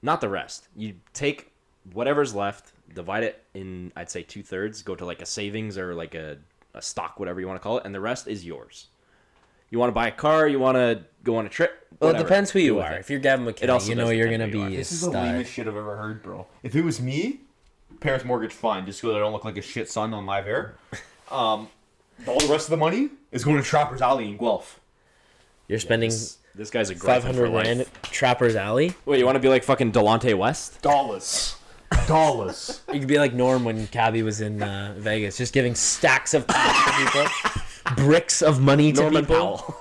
not the rest. You take whatever's left, divide it in, I'd say 2/3, go to like a savings or like a stock, whatever you want to call it, and the rest is yours. You want to buy a car, you want to go on a trip, Well, whatever. it depends who you Do are. it. If you're Gavin McKenna, you know you're going to be a This is the star. lamest shit I've ever heard, bro. If it was me, parents' mortgage, fine, just so I don't look like a shit son on live air. All the rest of the money is going to Trapper's Alley in Guelph. You're spending This guy's a griffin for $500,000 life. Trapper's Alley. Wait, you want to be like fucking Delonte West? Dollars. dollars. You could be like Norm when Cabby was in Vegas, just giving stacks of cash to people, bricks of money to Norman people.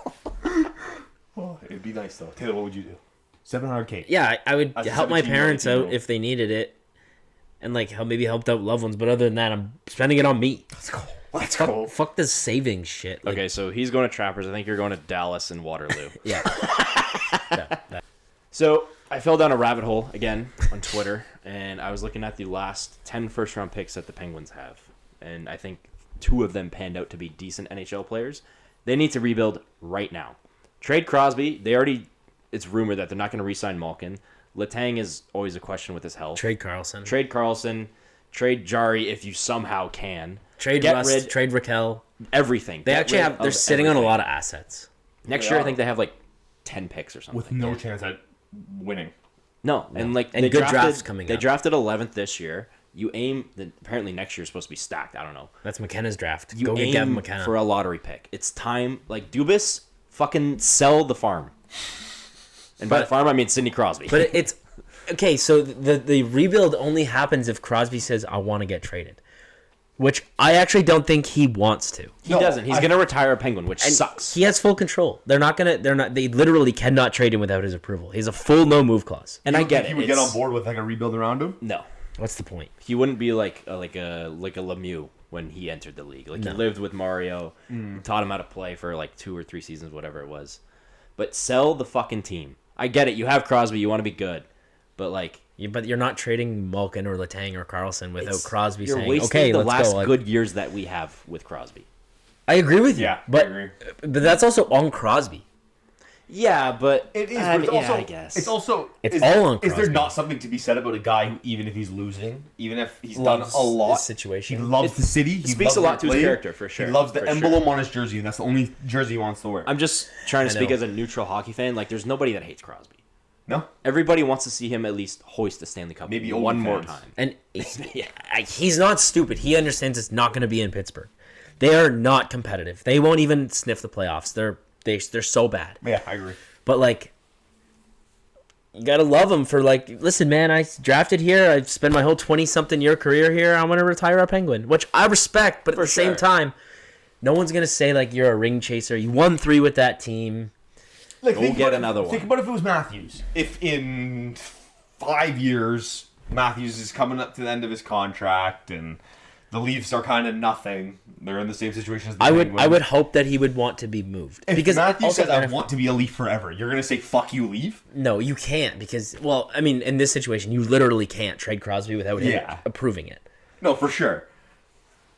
Oh, it'd be nice though. Taylor, what would you do? $700K. Yeah, I would As a help my 17-year-old parents out kid. if they needed it, and like maybe helped out loved ones. But other than that, I'm spending it on me. Let's go. Let's go. Fuck the savings shit. Like, Okay, so he's going to Trappers. I think you're going to Dallas and Waterloo. yeah. So I fell down a rabbit hole again on Twitter, and I was looking at the last 10 first-round picks that the Penguins have, and I think 2 of them panned out to be decent NHL players. They need to rebuild right now. Trade Crosby. It's rumored that they're not going to re-sign Malkin. Letang is always a question with his health. Trade Carlson. Trade Carlson. Trade Jari if you somehow can. Trade Rust. Trade Raquel. Everything. They actually have. They're sitting on a lot of assets. Next year, I think they have like 10 picks or something. With no chance at winning. No, and like And they good drafted, drafts coming They up. drafted 11th this year. You aim. Apparently next year is supposed to be stacked. I don't know. That's McKenna's draft. You Go get aim Gavin McKenna. for a lottery pick. It's time. Like Dubas, fucking sell the farm. And by the farm, I mean Sidney Crosby. But it's okay. So the rebuild only happens if Crosby says, "I want to get traded," which I actually don't think he wants to. he doesn't. He's gonna retire a Penguin, which And sucks. He has full control. They're not gonna. They're not. They literally cannot trade him without his approval. He's a full no move clause. And I get it. He would get on board with like a rebuild around him. No, What's the point? he wouldn't be like a Lemieux when he entered the league. Like No. he lived with Mario, taught him how to play for like 2 or 3 seasons, whatever it was. But sell the fucking team. I get it. You have Crosby. You want to be good, but like But you're not trading Malkin or Letang or Carlson without Crosby you're saying, wasting "Okay, the let's last go." Like, good years that we have with Crosby. I agree with you. Yeah, I but agree. but that's also on Crosby. Yeah, but It is. I But it's mean, also, yeah, I guess It's also. It's all on Is there Crosby. not something to be said about a guy who, even if he's losing, even if he's Loves done a lot, this situation. he loves the city. He speaks loves a lot where to he his played. character, for sure, He loves the for emblem on his jersey, and that's the only jersey he wants to wear. I'm just trying to speak know. as a neutral hockey fan. Like, there's nobody that hates Crosby. No, Everybody wants to see him at least hoist the Stanley Cup Maybe one old more fans. time. And he's not stupid. He understands it's not going to be in Pittsburgh. They are not competitive. They won't even sniff the playoffs. They're so bad. yeah, I agree. But like, you gotta love him for like. Listen, man, I drafted here. I've spent my whole 20-something year career here. I'm gonna retire a Penguin, which I respect. But at the same time, no one's gonna say like you're a ring chaser. You won 3 with that team. Like, Go get another one. Think about if it was Matthews. If in 5 years Matthews is coming up to the end of his contract and the Leafs are kind of nothing, they're in the same situation as the Penguins. I would hope that he would want to be moved If because Matthews also says, "I want to be a Leaf forever," you're gonna say, "Fuck you, Leaf." No, you can't because well, I mean, in this situation, you literally can't trade Crosby without him Yeah. approving it, No, for sure.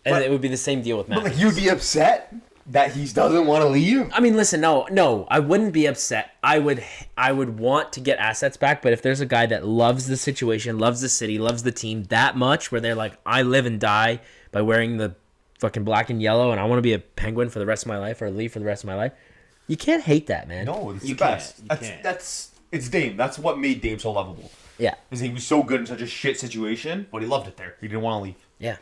and But- it would be the same deal with But Matthews. like, you'd be upset that he doesn't want to leave. I mean, listen, no, I wouldn't be upset. I would want to get assets back, but if there's a guy that loves the situation, loves the city, loves the team that much, where they're like, I live and die by wearing the fucking black and yellow, and I want to be a Penguin for the rest of my life or a Leaf for the rest of my life, you can't hate that, man. No, it's You the best. can't. You can't. It's Dame. That's what made Dame so lovable. Yeah, Is he was so good in such a shit situation, but he loved it there. He didn't want to leave. yeah.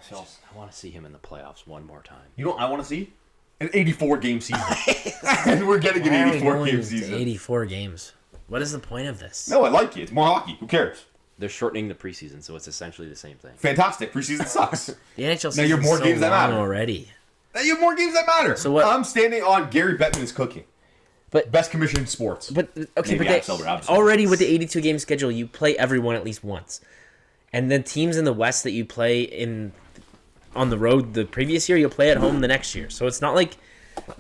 So I want to see him in the playoffs one more time. you know what I want to see? An 84 game season. And we're getting an Why are we 84 going game to season. 84 games. What is the point of this? No, I like it. It's more hockey. Who cares? They're shortening the preseason, so it's essentially the same thing. Fantastic. Preseason sucks. The NHL Now you have season's more so games that long matter. already. Now you have more games that matter. So what- I'm standing on Gary Bettman is cooking. But Best commission in sports. But okay, Maybe but absolutely. already with the 82 game schedule, you play everyone at least once, and then teams in the West that you play in on the road the previous year, you'll play at home the next year. So it's not like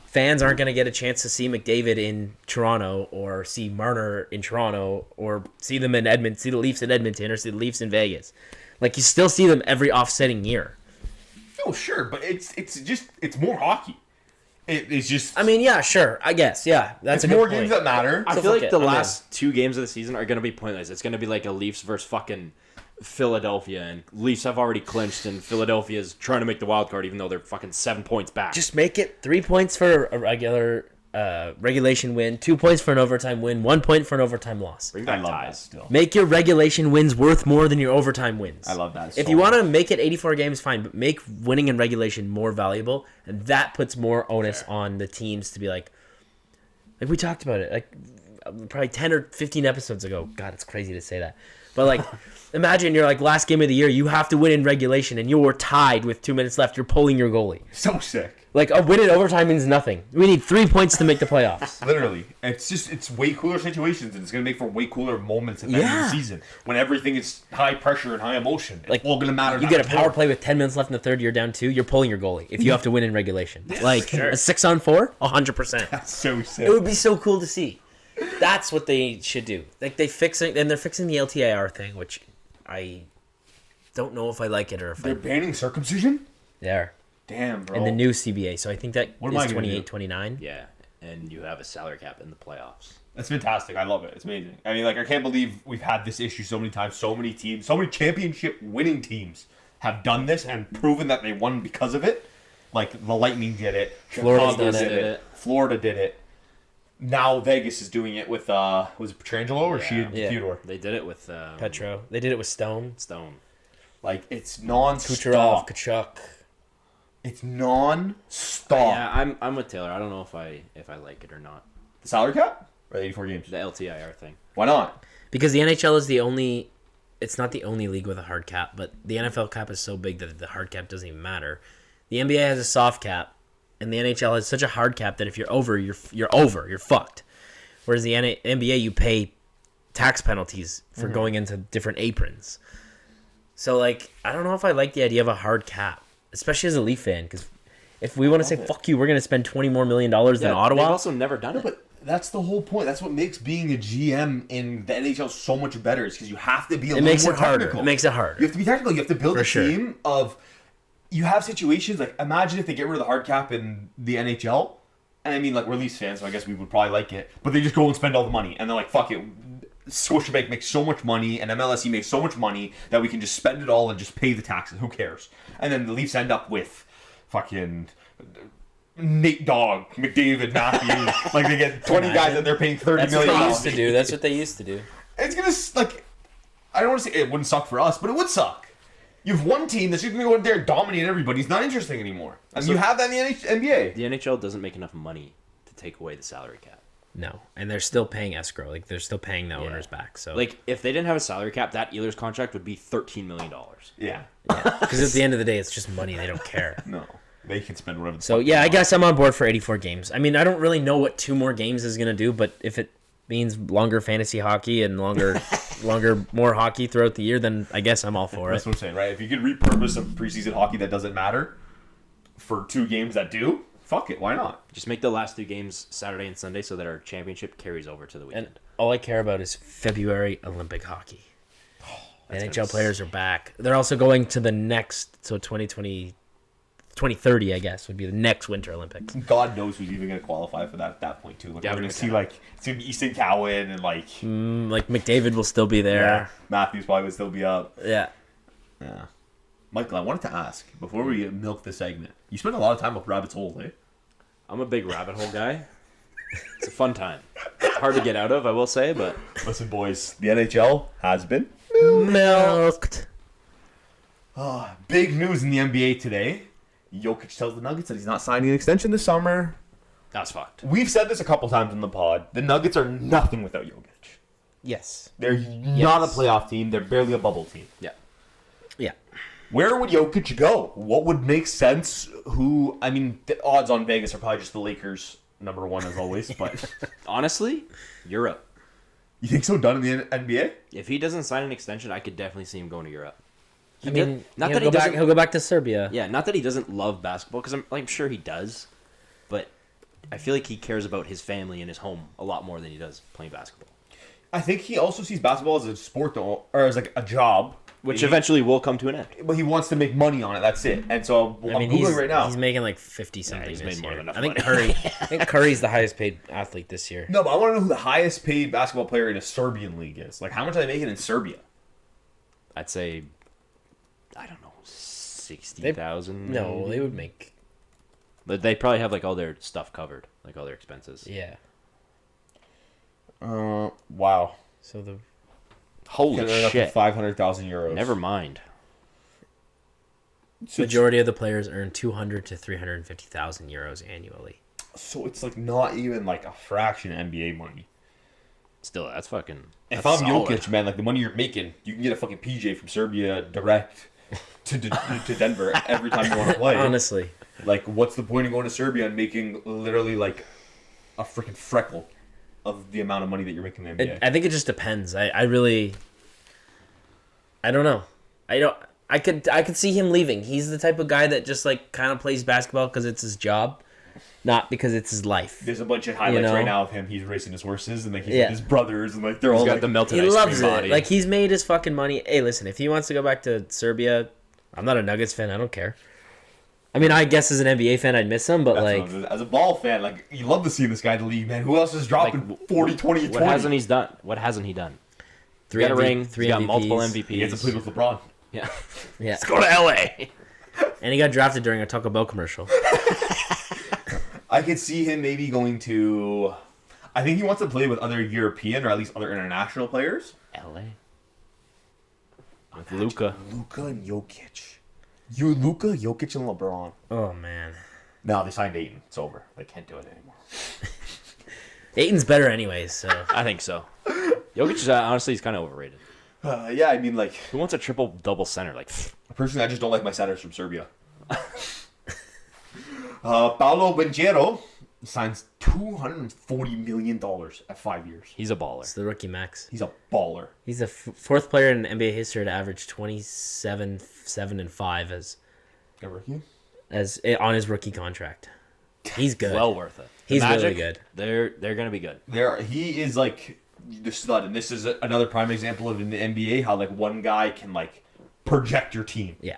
fans aren't going to get a chance to see McDavid in Toronto or see Marner in Toronto or see them in Edmonton, see the Leafs in Edmonton or see the Leafs in Vegas. Like you still see them every offsetting year. Oh, sure, but it's more hockey. It's just. I mean, yeah, sure, I guess, yeah, that's it's a good more point. games that matter. I So feel fuck like it, the I'm in. last 2 games of the season are going to be pointless. It's going to be like a Leafs versus fucking Philadelphia, and Leafs have already clinched, and Philadelphia's trying to make the wild card, even though they're fucking 7 points back. Just make it 3 points for a regular regulation win, 2 points for an overtime win, 1 point for an overtime loss. bring I back love that ties. still. Make your regulation wins worth more than your overtime wins. I love that. If so you want much. to make it 84 games, fine, but make winning in regulation more valuable, and that puts more onus on the teams to be like we talked about it. Like probably 10 or 15 episodes ago. God, it's crazy to say that. But, like, imagine you're, like, last game of the year. You have to win in regulation, and you were tied with 2 minutes left. You're pulling your goalie. So sick. Like, a win in overtime means nothing. We need 3 points to make the playoffs. Literally. It's way cooler situations, and it's going to make for way cooler moments at the end of the season when everything is high pressure and high emotion. It's all going to matter. You get a power play with 10 minutes left in the third, you're down 2, you're pulling your goalie if you have to win in regulation. Like, a 6-on-4, 100%. That's so sick. It would be so cool to see. That's what they should do. Like, they're fixing the LTIR thing, which I don't know if I like it or if they're banning circumcision? They are. Damn, bro. In the new CBA. So I think that what is 28, 29. Yeah, and you have a salary cap in the playoffs. That's fantastic. I love it. It's amazing. I mean, like, I can't believe we've had this issue so many times. So many teams, so many championship winning teams have done this and proven that they won because of it. Like, the Lightning did it. Florida did it. Florida did it. Now Vegas is doing it with, was it Petrangelo or Theodore? They did it with... Petro. They did it with Stone. Like, it's non-stop. Kucherov, Kachuk. It's non-stop. Yeah, I'm with Taylor. I don't know if I like it or not. The salary cap? Or 84 games? The LTIR thing. Why not? Because the NHL is the only... It's not the only league with a hard cap, but the NFL cap is so big that the hard cap doesn't even matter. The NBA has a soft cap, and the NHL has such a hard cap that if you're over, you're over. You're fucked. Whereas the NBA, you pay tax penalties for going into different aprons. So, like, I don't know if I like the idea of a hard cap, especially as a Leaf fan, because if we want to say, fuck you, we're going to spend $20 more million than Ottawa. They've also never done it. But that's the whole point. That's what makes being a GM in the NHL so much better, is because you have to be a little more technical. It makes it harder. You have to be technical. You have to build a team of... You have situations, like, imagine if they get rid of the hard cap in the NHL, and I mean, like, we're Leafs fans, so I guess we would probably like it, but they just go and spend all the money, and they're like, fuck it, Scotiabank makes so much money, and MLSE makes so much money, that we can just spend it all and just pay the taxes, who cares? And then the Leafs end up with fucking Nate Dogg, McDavid, Matthews, like, they get 20 guys and they're paying $30 million. That's what they used to do. It's gonna, like, I don't want to say it wouldn't suck for us, but it would suck. You have one team that's just going to go in there and dominate everybody. It's not interesting anymore. And you have that in the NBA. The NHL doesn't make enough money to take away the salary cap. No. And they're still paying escrow. Like, they're still paying the owners back. So, like, if they didn't have a salary cap, that Ehlers contract would be $13 million. Yeah. Because at the end of the day, it's just money. They don't care. No. They can spend whatever. So, yeah, I guess I'm on board for 84 games. I mean, I don't really know what 2 more games is going to do, but if it means longer fantasy hockey and more hockey throughout the year, then I guess I'm all for it. That's what I'm saying, right? If you could repurpose some preseason hockey that doesn't matter for 2 games that do, fuck it, why not? Just make the last 2 games Saturday and Sunday so that our championship carries over to the weekend. And all I care about is February Olympic hockey. NHL players are back. They're also going to the next, so 2030, I guess, would be the next Winter Olympics. God knows who's even going to qualify for that at that point, too. Like, we're going to see, like, it's going to be Easton Cowan and, like... like, McDavid will still be there. Yeah, Matthews probably would still be up. Yeah. Michael, I wanted to ask, before we milk the segment, you spend a lot of time with Rabbit's Hole, eh? I'm a big rabbit hole guy. It's a fun time. Hard to get out of, I will say, but... Listen, boys, the NHL has been... milked. Big news in the NBA today. Jokic tells the Nuggets that he's not signing an extension this summer. That's fucked. We've said this a couple times in the pod. The Nuggets are nothing without Jokic. Yes. They're not a playoff team. They're barely a bubble team. Yeah. Yeah. Where would Jokic go? What would make sense? I mean, the odds on Vegas are probably just the Lakers, number 1 as always. But honestly, Europe. You think so? Done in the NBA? If he doesn't sign an extension, I could definitely see him going to Europe. He'll go back to Serbia. Yeah, not that he doesn't love basketball, because I'm sure he does, but I feel like he cares about his family and his home a lot more than he does playing basketball. I think he also sees basketball as a sport, though, or as like a job, which eventually will come to an end. But he wants to make money on it. That's it. And so I'm Googling right now. He's making like 50 something. He's made more than enough. I think Curry's the highest paid athlete this year. No, but I want to know who the highest paid basketball player in a Serbian league is. Like, how much are they making in Serbia? I'd say, I don't know, 60,000. No, they would make. But they probably have like all their stuff covered, like all their expenses. Yeah. Wow. So the holy shit, 500,000 euros. Never mind. Majority of the players earn 200 to 350,000 euros annually. So it's like not even like a fraction of NBA money. Still, that's fucking. If that's I'm solid. Jokic, man, like the money you're making, you can get a fucking PJ from Serbia direct to Denver every time you want to play. Honestly. Like, what's the point of going to Serbia and making literally like a freaking freckle of the amount of money that you're making in the NBA? I think it just depends. I don't know. I could see him leaving. He's the type of guy that just like kind of plays basketball because it's his job, not because it's his life. There's a bunch of highlights right now of him. He's racing his horses and like he's with his brothers and like they're He's all got like, the melted He ice loves cream it. body. Like he's made his fucking money. Hey, listen, if he wants to go back to Serbia, I'm not a Nuggets fan. I don't care. I mean, I guess as an NBA fan, I'd miss him, but That's like as a ball fan, like you love to see this guy in the league, man. Who else is dropping 40, 20, 20? What hasn't he done? What hasn't he done? three He got a MV ring. three He's got MVPs. multiple MVPs. He gets to play with LeBron. Yeah. Yeah, Let's go to LA. and he got drafted during a Taco Bell commercial. I could see him maybe going to. I think he wants to play with other European or at least other international players. LA. With Luka. Luka and Jokic. Luka, Jokic, and LeBron. Oh man, No, they signed Ayton. It's over. They can't do it anymore. Ayton's better anyways. So I think so. Jokic, honestly, he's kind of overrated. Yeah, I mean, like, Who wants a triple-double center? Like, personally, I just don't like my centers from Serbia. Paulo Banchero signs $240 million at 5 years. he's a baller. it's the rookie max. He's a baller. He's the fourth player in NBA history to average 27, 7, and 5 as on his rookie contract. He's good. Well worth it. He's Magic, really good. They're gonna be good. He is like the stud, and this is another prime example of in the NBA how like one guy can like project your team. Yeah.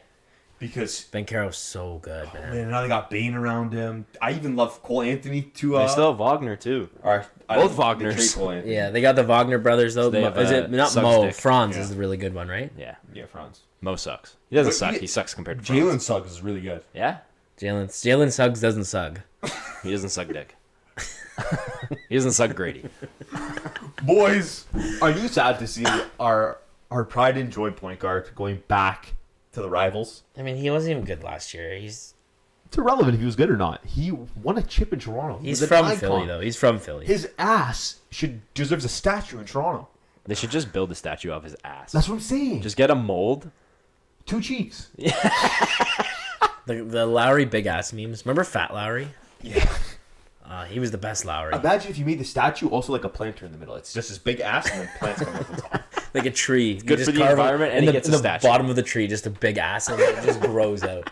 Because Banchero's so good, man. man, now they got Bane around him. I even love Cole Anthony to. They still have Wagner too. Both Wagners. Yeah, they got the Wagner brothers though. They have, Is it not Suggs Mo? dick. Franz Yeah. is the really good one, right? Yeah. Yeah, Franz. Mo sucks. He doesn't But suck. even- He sucks compared to Jalen Franz. Suggs is really good. Yeah. Jalen Suggs doesn't sug. He doesn't suck dick. He doesn't suck Grady. Boys, are you sad to see our pride and joy point guard going back to the rivals? I mean, he wasn't even good last year. He's It's irrelevant if he was good or not. He won a chip in Toronto. he's was an from icon. Philly though. He's from Philly. His ass deserves a statue in Toronto. They should just build a statue of his ass. That's what I'm saying. Just get a mold. 2 cheeks. The Lowry big ass memes. Remember Fat Lowry? Yeah. He was the best Lowry. Imagine if you made the statue also like a planter in the middle. It's just this big ass and then plants come off the top. Like a tree. You good just for the carve environment, in and he the, gets in a the statue. bottom of the tree, just a big ass, and it just grows out.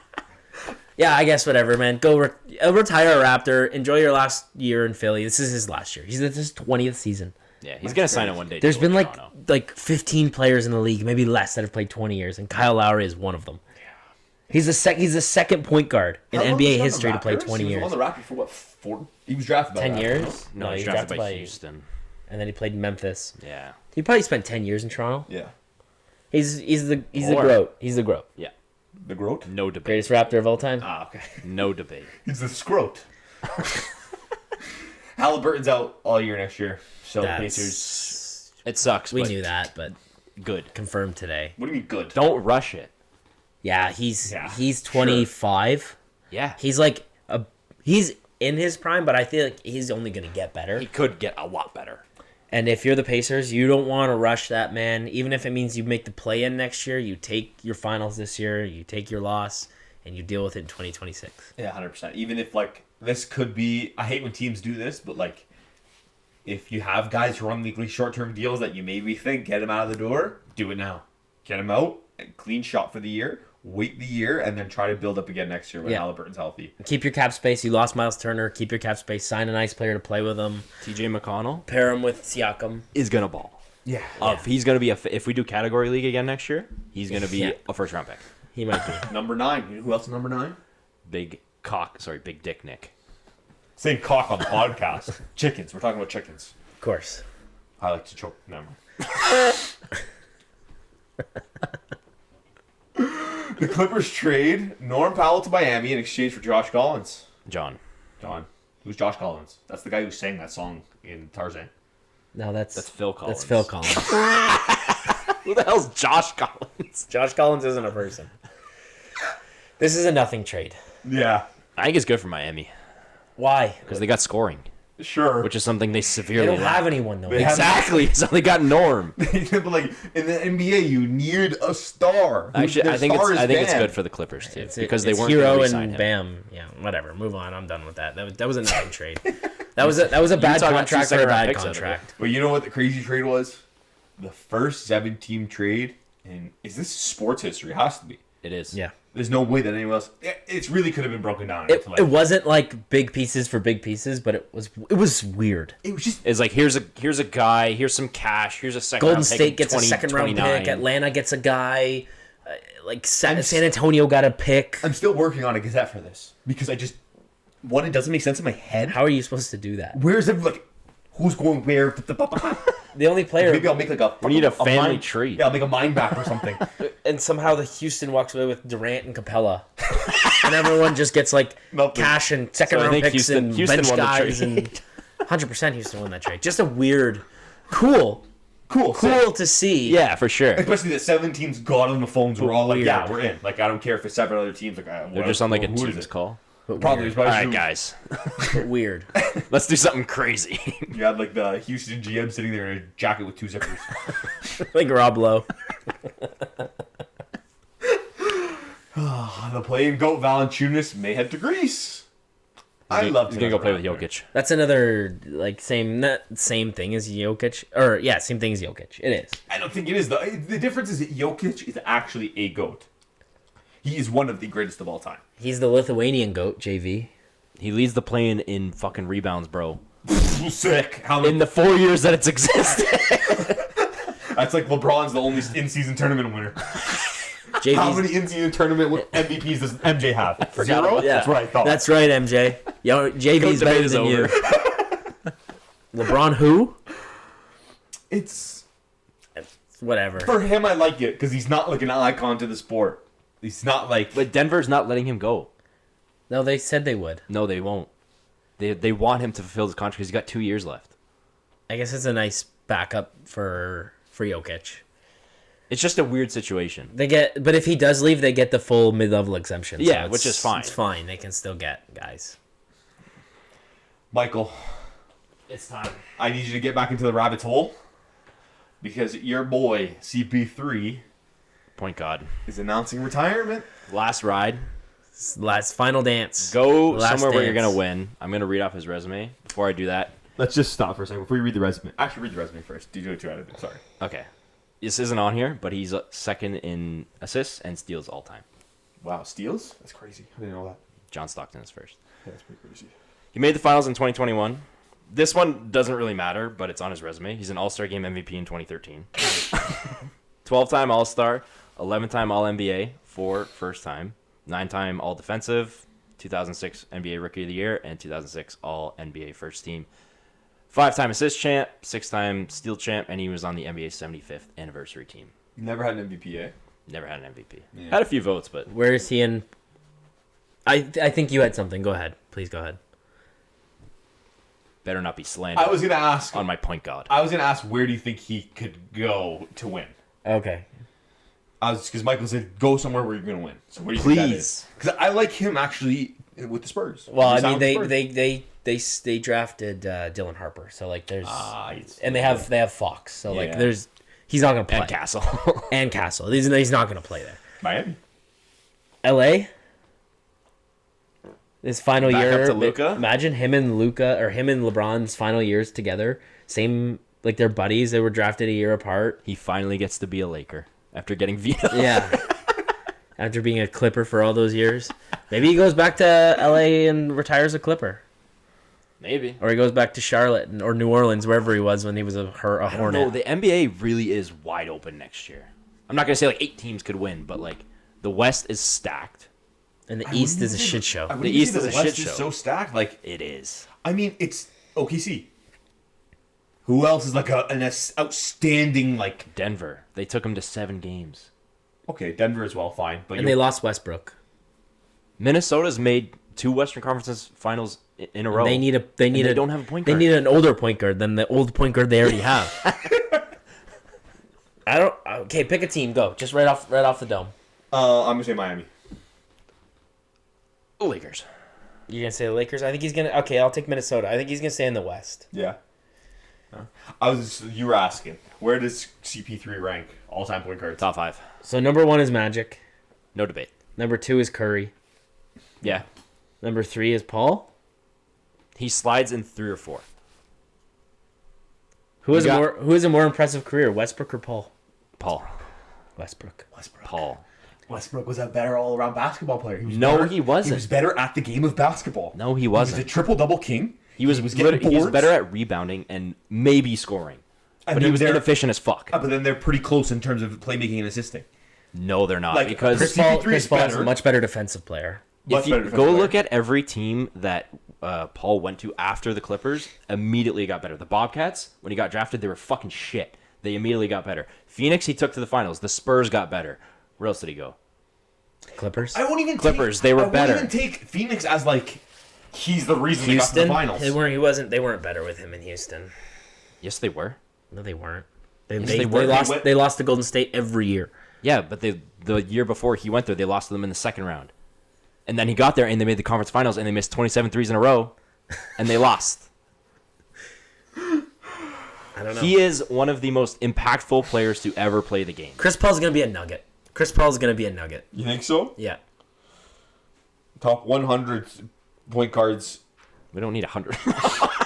Yeah, I guess whatever, man. Go retire a Raptor. Enjoy your last year in Philly. This is his last year. He's at his 20th season. Yeah, he's gonna sign it one day. There's to been Toronto. like 15 players in the league, maybe less, that have played 20 years, and Kyle Lowry is one of them. He's the second point guard in How long was NBA he on the history to play Raptors? 20 He years. was on the Raptors for what? 4? He was drafted by 10 the Raptors. years? No, he's drafted by Houston. And then he played in Memphis. Yeah. He probably spent 10 years in Toronto. Yeah. He's the More. GOAT. He's the GOAT. Yeah. The Groat? No debate. Greatest Raptor of all time. Ah, okay. No debate. He's the Scroat. Halliburton's out all year next year. So the Pacers. That's, It sucks. we but knew that, but Good. confirmed today. What do you mean good? Don't rush it. Yeah, he's Yeah, 25. Yeah. He's like he's in his prime, but I feel like he's only gonna get better. He could get a lot better. And if you're the Pacers, you don't want to rush that man. Even if it means you make the play-in next year, you take your finals this year, you take your loss, and you deal with it in 2026. Yeah, 100%. Even if, like, this could be... I hate when teams do this, but, like, if you have guys who are on legally short-term deals that you maybe think get them out of the door, do it now. Get them out, clean shot for the year, wait the year, and then try to build up again next year when Halliburton's healthy. Keep your cap space. You lost Miles Turner. Keep your cap space. Sign a nice player to play with him. TJ McConnell Pair him with Siakam. is gonna ball. Yeah. He's gonna be if we do category league again next year, he's gonna be Yeah. a first round pick. He might be. Number 9. You know who else is number 9? Big dick Nick. Saying cock on the podcast. Chickens. We're talking about chickens. Of course. I like to choke them. The Clippers trade Norm Powell to Miami in exchange for Josh Collins. John. Who's Josh Collins? That's the guy who sang that song in Tarzan. No, That's Phil Collins. That's Phil Collins. Who the hell's Josh Collins? Josh Collins isn't a person. This is a nothing trade. Yeah. I think it's good for Miami Why? because they got scoring. Sure. Which is something they severely They don't have anyone, though. Exactly. So they got Norm. But like in the NBA, you need a star. Actually, I think it's good for the Clippers too because they weren't Hero going to and him. Bam. Yeah, whatever. Move on. I'm done with that. That was a nothing trade. That was a bad contract for a bad contract. But you know what the crazy trade was? The first 7-team trade, and is this sports history? It has to be. It is. Yeah. There's no way that anyone else. It really could have been broken down. It wasn't like big pieces for big pieces, but it was weird. It was just. It's like here's a guy, here's some cash, here's a second. Golden round State pick gets a second round 29. pick. Atlanta gets a guy. San Antonio got a pick. I'm still working on a Gazette for this because it doesn't make sense in my head. How are you supposed to do that? Where's it like? Who's going where? The only player. Maybe I'll make like a. We need a family mind, tree. Yeah, I'll make a mind map or something. And somehow the Houston walks away with Durant and Capella, and everyone just gets like cash and second round picks Houston and bench bench guys and 100% Houston won that trade. Just a weird, cool to see. Yeah, for sure. Especially the 7 teams got on the phones. We're all like, Weird. yeah, we're in. Like I don't care if it's 7 other teams. Like They're just on like a Teams call. Probably. All right, guys. But weird. Let's do something crazy. You had like the Houston GM sitting there in a jacket with 2 zippers. Like Rob Lowe. The playing goat Valanciunas may head to Greece. I love. He's gonna go play with Jokic. That's another like same thing as Jokic, or yeah, same thing as Jokic. It is. I don't think it is. The difference is that Jokic is actually a goat. He is one of the greatest of all time. He's the Lithuanian goat, JV. He leads the play in fucking rebounds, bro. Sick. In the 4 years that it's existed. That's like LeBron's the only in-season tournament winner. How many in-season tournament MVPs does MJ have? 0? Yeah. That's what I thought. That's right, MJ. Yo, JV's better than you. LeBron who? It's whatever. For him, I like it because he's not like an icon to the sport. He's not like. But Denver's not letting him go. No, they said they would. No, they won't. They want him to fulfill his contract because he's got 2 years left. I guess it's a nice backup for Jokic. It's just a weird situation. But if he does leave, they get the full mid-level exemption. Yeah, so which is fine. It's fine. They can still get guys. Michael, it's time. I need you to get back into the rabbit's hole because your boy CP3, point guard, is announcing retirement. Last ride. Last final dance. Go somewhere where you're gonna win. I'm gonna read off his resume. Before I do that, let's just stop for a second before you read the resume. Actually, read the resume first. Do it 2 out of 2. Sorry. Okay. This isn't on here, but he's second in assists and steals all time. Wow, steals? That's crazy. I didn't know that. John Stockton is first. Yeah, that's pretty crazy. He made the finals in 2021. This one doesn't really matter, but it's on his resume. He's an All-Star Game MVP in 2013. 12-time All-Star, 11-time All-NBA, 4 first time, 9-time All-Defensive, 2006 NBA Rookie of the Year, and 2006 All-NBA First Team. 5-time assist champ, 6-time steal champ, and he was on the NBA's 75th anniversary team. You never had an MVP, eh? Never had an MVP. Yeah. Had a few votes, but... Where is he in... I think you had something. Go ahead. Please go ahead. Better not be slandered. I was going to ask... On my point guard. I was going to ask where do you think he could go to win? Okay. Because Michael said go somewhere where you're going to win. So where do you think that is? Because I like him actually with the Spurs. Well, I mean, they drafted Dylan Harper, so like there's and they have Fox, so like there's he's not gonna play And Castle. and Castle. He's not gonna play there. Miami, L.A. This final Back year, up to Luka? imagine him and Luka or him and LeBron's final years together. Same like they're buddies. They were drafted a year apart. He finally gets to be a Laker after getting vetoed. Yeah. After being a Clipper for all those years. Maybe he goes back to LA and retires a Clipper. Maybe. Or he goes back to Charlotte or New Orleans, wherever he was when he was a Hornet. No, the NBA really is wide open next year. I'm not going to say like 8 teams could win, but like the West is stacked. And the East is a shit show. The East is a shit show. Is so stacked. Like It is. I mean, it's OKC. Who else is like an outstanding like Denver. They took him to 7 games. Okay, Denver as well, fine. But And they lost Westbrook. Minnesota's made 2 Western Conference finals in a row. They don't have a point guard. They need an older point guard than the old point guard they already have. Okay, pick a team. Go. Just right off the dome. I'm gonna say Miami. Lakers. You're gonna say the Lakers? I think he's gonna. Okay, I'll take Minnesota. I think he's gonna stay in the West. Yeah. You were asking, where does CP3 rank all-time point guards? Top 5. So number 1 is Magic. No debate. Number 2 is Curry. Yeah. Number 3 is Paul. He slides in 3 or 4. Who has a more impressive career, Westbrook or Paul? Paul. Westbrook. Paul. Westbrook was a better all-around basketball player. He He wasn't. was better at the game of basketball. No, he wasn't. He was a triple-double king. He was better at rebounding and maybe scoring. But he was inefficient as fuck. But then they're pretty close in terms of playmaking and assisting. No, they're not. Like, because Chris Paul is a much better defensive player. If you go look at every team that Paul went to after the Clippers, immediately got better. The Bobcats, when he got drafted, they were fucking shit. They immediately got better. Phoenix, he took to the finals. The Spurs got better. Where else did he go? Clippers. I won't even Clippers. They were better. I won't even take Phoenix as like he's the reason they got to the finals. They weren't better with him in Houston. Yes, they were. No, they weren't. They were. They lost to Golden State every year. Yeah, but the year before he went there, they lost to them in the second round. And then he got there and they made the conference finals and they missed 27 threes in a row and they lost. I don't know. He is one of the most impactful players to ever play the game. Chris Paul's going to be a Nugget. You think so? Yeah. Top 100 point guards. We don't need 100.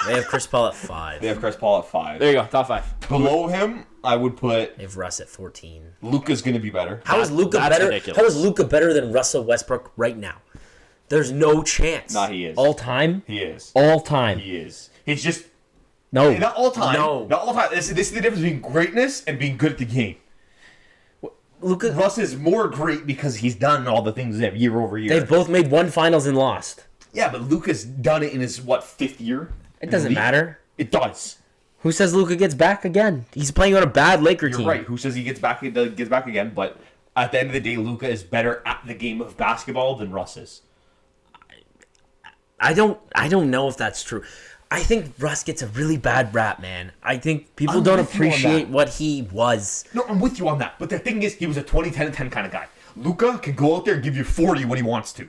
They have Chris Paul at 5. They have Chris Paul at 5. There you go, top 5. Below him, I would put They have Russ at 14. Luka's going to be better. How is Luka better? Ridiculous. How is Luka better than Russell Westbrook right now? There's no chance. Nah, he is. All time? He is. All time. He is. He's just No. not all time. No. Not all time. This is the difference between greatness and being good at the game. Luka. Russ is more great because he's done all the things year over year. They've both made one finals and lost. Yeah, but Luka's done it in his, 5th year? It doesn't matter. It does. Who says Luka gets back again? He's playing on a bad Laker team. You're right. Who says he gets back again? But at the end of the day, Luka is better at the game of basketball than Russ is. I don't know if that's true. I think Russ gets a really bad rap, man. I think people don't appreciate what he was. No, I'm with you on that. But the thing is, he was a 20-10-10 kind of guy. Luka can go out there and give you 40 when he wants to.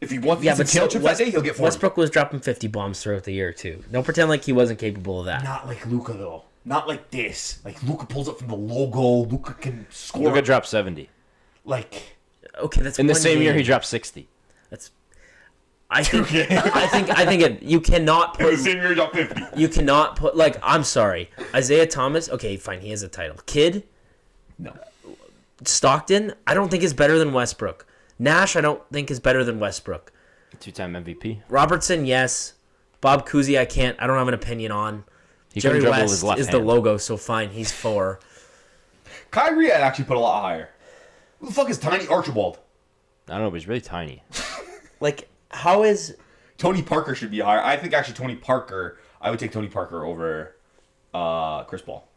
If he wants to get some tail chips that day, he'll get 40. Westbrook was dropping 50 bombs throughout the year, too. Don't pretend like he wasn't capable of that. Not like Luka, though. Not like this. Like, Luka pulls up from the logo. Luka can score. Luka dropped 70. Like... Okay, that's in the same year he dropped 60. That's... I think you cannot put... In the same year he dropped 50. You cannot put... Like, I'm sorry. Isaiah Thomas, okay, fine, he has a title. Kidd? No. Stockton, I don't think is better than Westbrook. Nash, I don't think is better than Westbrook. 2-time MVP. Robertson, yes. Bob Cousy, I don't have an opinion on. Jerry West is the logo, so fine, he's 4. Kyrie, I'd actually put a lot higher. Who the fuck is Tiny Archibald? I don't know, but he's really tiny. Like, how is... Tony Parker should be higher. I think actually I would take Tony Parker over Chris Paul.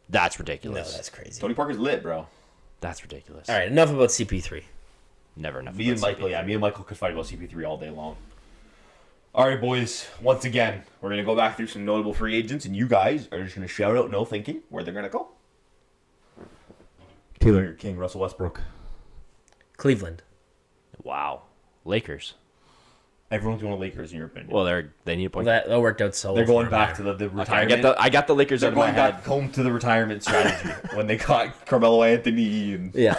That's ridiculous. No, that's crazy. Tony Parker's lit, bro. That's ridiculous. All right, enough about CP3. Never enough. Me and Michael could fight about CP3 all day long. All right, boys. Once again, we're going to go back through some notable free agents, and you guys are just going to shout out, no thinking, where they're going to go. Taylor King, Russell Westbrook. Cleveland. Wow. Lakers. Everyone's going to Lakers, in your opinion. Well, they need a point. That worked out so well. They're going back to the retirement. Okay, I got the Lakers out of my head. They're going back home to the retirement strategy when they got Carmelo Anthony. And... Yeah.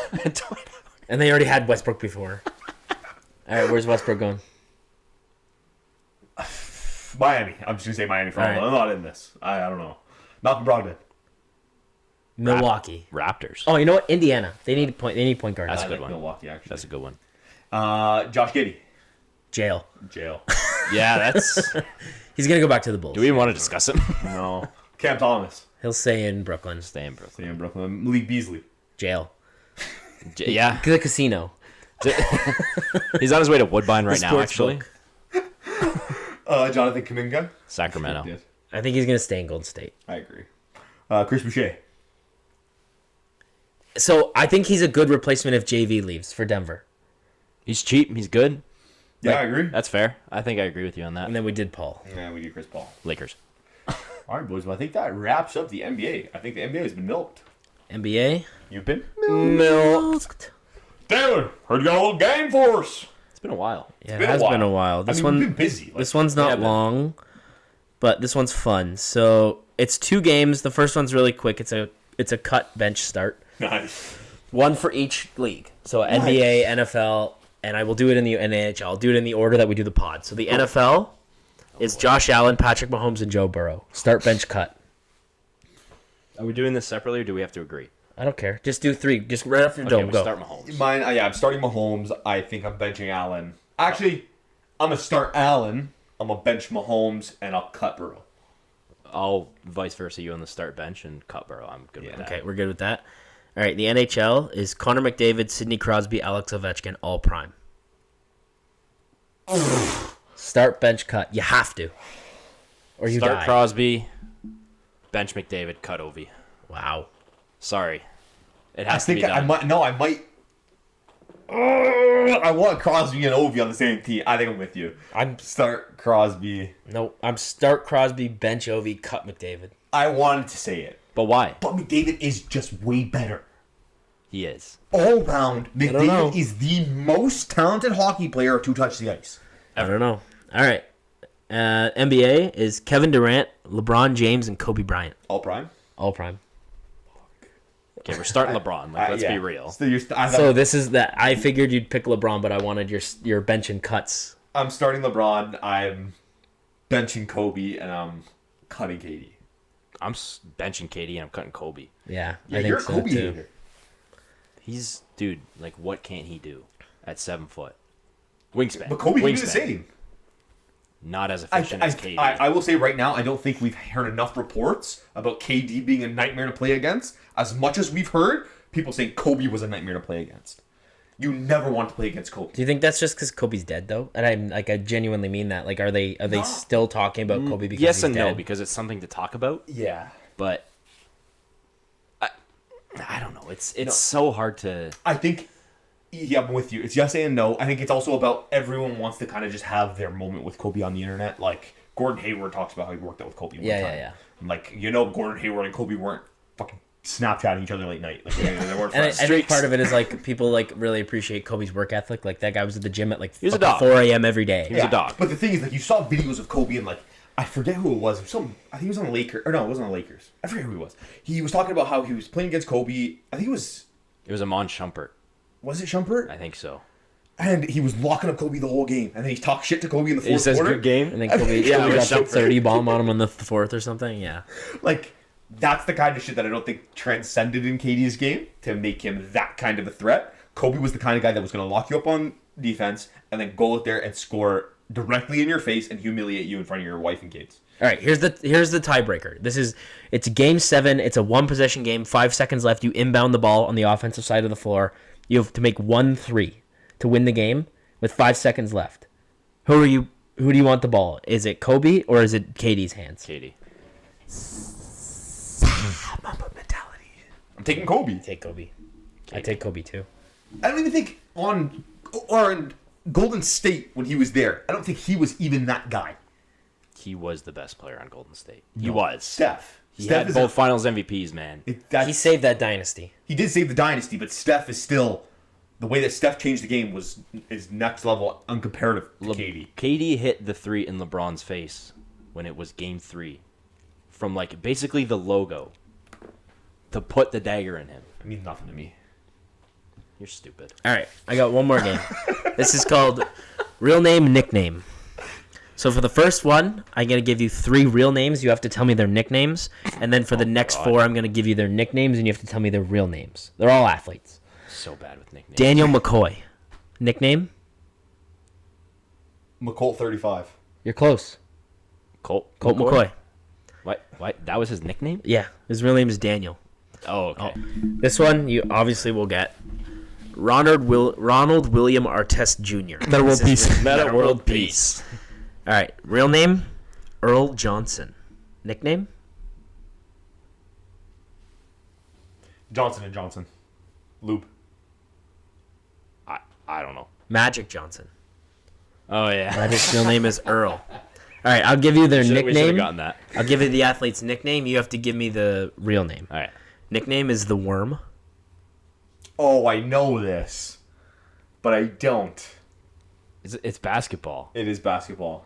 And they already had Westbrook before. All right, where's Westbrook going? Miami. I'm just going to say Miami for all. Right. I'm not in this. I don't know. Malcolm Brogdon. Milwaukee. Raptors. Oh, you know what? Indiana. They need point guard. That's a good one. Milwaukee, actually. That's a good one. Josh Giddey. Jail. Yeah, that's... He's going to go back to the Bulls. Do we even want to discuss him? No. Cam Thomas. He'll stay in Brooklyn. Stay in Brooklyn. Malik Beasley. Jail. Yeah. The casino. He's on his way to Woodbine right now, actually. Jonathan Kuminga. Sacramento. I think he's going to stay in Golden State. I agree. Chris Boucher. So I think he's a good replacement if JV leaves for Denver. He's cheap. He's good. Yeah, I agree. That's fair. I think I agree with you on that. And then we did Paul. Yeah, we did Chris Paul. Lakers. All right, boys. Well, I think that wraps up the NBA. I think the NBA has been milked. NBA? You've been milked. Taylor, heard you got a little game for us. It's been a while. Yeah, it has been a while. This we've been busy. This one's not long, but this one's fun. So it's 2 games. The first one's really quick. It's a cut bench start. Nice. One for each league. So NBA, NFL, and I will do it in the NHL. I'll do it in the order that we do the pod. So the NFL is Josh Allen, Patrick Mahomes, and Joe Burrow. Start, bench, cut. Are we doing this separately, or do we have to agree? I don't care. Just do 3. Just right off your dome. Go. Start Mahomes. Mine, I'm starting Mahomes. I think I'm benching Allen. Actually, I'm going to start Allen. I'm going to bench Mahomes, and I'll cut Burrow. I'll vice versa you on the start bench and cut Burrow. I'm good with that. Okay, we're good with that. All right, the NHL is Connor McDavid, Sidney Crosby, Alex Ovechkin, all prime. Start, bench, cut. You have to. Or you Start die. Crosby, bench McDavid, cut Ovi. Wow. Sorry. It has to be done. I might. I want Crosby and Ovi on the same team. I think I'm with you. I'm start Crosby. No, I'm start Crosby, bench Ovi, cut McDavid. I wanted to say it. But why? But McDavid is just way better. He is. All round, McDavid is the most talented hockey player to touch the ice. I don't know. All right. NBA is Kevin Durant, LeBron James, and Kobe Bryant. All prime? All prime. Okay, we're starting LeBron. Let's be real. So this is that. I figured you'd pick LeBron, but I wanted your bench and cuts. I'm starting LeBron. I'm benching Kobe, and I'm cutting KD. I'm benching KD, and I'm cutting Kobe. Yeah, I think you're a Kobe too. hater. He's, dude, like, what can't he do at 7 foot? Wingspan. But Kobe can do the same. Not as efficient as KD. I will say right now, I don't think we've heard enough reports about KD being a nightmare to play against. As much as we've heard people saying Kobe was a nightmare to play against. You never want to play against Kobe. Do you think that's just because Kobe's dead though? And I genuinely mean that. Like, are they still talking about Kobe because yes he's and dead? no, because it's something to talk about. Yeah, but I don't know. It's so hard to. I think. Yeah, I'm with you. It's yes and no. I think it's also about everyone wants to kind of just have their moment with Kobe on the internet. Like Gordon Hayward talks about how he worked out with Kobe one time. Yeah. Like, Gordon Hayward and Kobe weren't fucking Snapchatting each other late night. Like, they weren't And I friends. think part of it is like people like really appreciate Kobe's work ethic. Like that guy was at the gym at like He was a dog. 4 a.m. every day. He was a dog. But the thing is, like, you saw videos of Kobe and like I forget who it was. I think he was on the Lakers. Or no, it wasn't on the Lakers. I forget who he was. He was talking about how he was playing against Kobe. I think it was Amon Shumpert. Was it Shumpert? I think so. And he was locking up Kobe the whole game. And then he talked shit to Kobe in the fourth He says quarter. good game. And then Kobe, Yeah, Kobe got Shumpert. 30 bomb on him on the fourth or something. Yeah. Like, that's the kind of shit that I don't think transcended in KD's game to make him that kind of a threat. Kobe was the kind of guy that was going to lock you up on defense and then go out there and score directly in your face and humiliate you in front of your wife and kids. All right, here's the tiebreaker. It's game 7. It's a 1-possession game. 5 seconds left. You inbound the ball on the offensive side of the floor. You have to make 1-3 to win the game with 5 seconds left. Who do you want the ball? Is it Kobe or is it KD's hands? KD. Mamba mentality. I'm taking Kobe. Take Kobe. I take Kobe too. I don't even think on Golden State when he was there, I don't think he was even that guy. He was the best player on Golden State. He was. Steph. He had both finals MVPs, man. He saved that dynasty. He did save the dynasty, but Steph is still... The way that Steph changed the game is next level, uncomparative to KD. KD hit the 3 in LeBron's face when it was game 3. From, like, basically the logo to put the dagger in him. It means nothing to me. You're stupid. All right, I got one more game. This is called Real Name, Nickname. So for the first one, I'm going to give you 3 real names. You have to tell me their nicknames. And then for the next 4, I'm going to give you their nicknames, and you have to tell me their real names. They're all athletes. So bad with nicknames. Daniel McCoy. Nickname? McColt 35. You're close. Colt McCoy. What? That was his nickname? Yeah, his real name is Daniel. Oh, okay. This one you obviously will get. Ronald William Artest Jr. Meta World Peace. Meta World Peace. All right, real name? Earl Johnson. Nickname? Johnson & Johnson. Lube. I don't know. Magic Johnson. Oh, yeah. Magic's real name is Earl. All right, I'll give you their We should have nickname. gotten that. I'll give you the athlete's nickname. You have to give me the real name. All right. Nickname is The Worm. Oh, I know this. But I don't. It's basketball. It is basketball.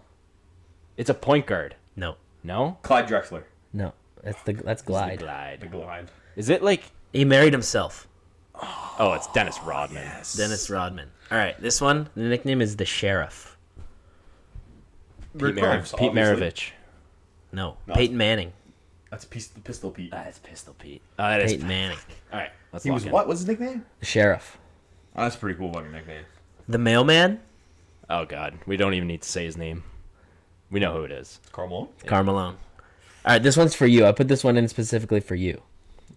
It's a point guard. No. No? Clyde Drexler. No. That's Glide. The Glide. Is it like... He married himself. Oh, it's Dennis Rodman. Yes. Dennis Rodman. All right, this one, the nickname is the Sheriff. Pete Maravich. No, Peyton Manning. That's Pistol Pete. That's Pistol Pete. That is Peyton Manning. All right, let's He was in. what? What's his nickname? The Sheriff. Oh, that's a pretty cool fucking nickname. The Mailman. Oh, God. We don't even need to say his name. We know who it is. Carmelo? Carmelo. All right, this one's for you. I put this one in specifically for you.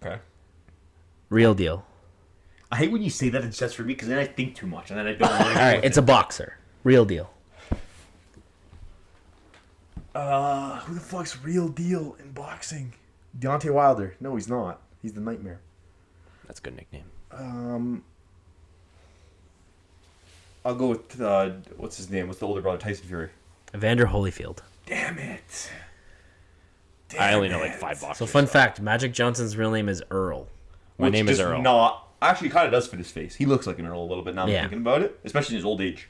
Okay. Real deal. I hate when you say that it's just for me because then I think too much and then I don't want to. All right, it's a boxer. Real deal. Who the fuck's Real Deal in boxing? Deontay Wilder. No, he's not. He's the Nightmare. That's a good nickname. I'll go with what's his name? What's the older brother? Tyson Fury. Evander Holyfield. Damn it. I only know like 5 boxers. So fun fact, Magic Johnson's real name is Earl. My name is Earl. Not actually kind of does fit his face. He looks like an Earl a little bit now that I'm Yeah. thinking about it, especially in his old age.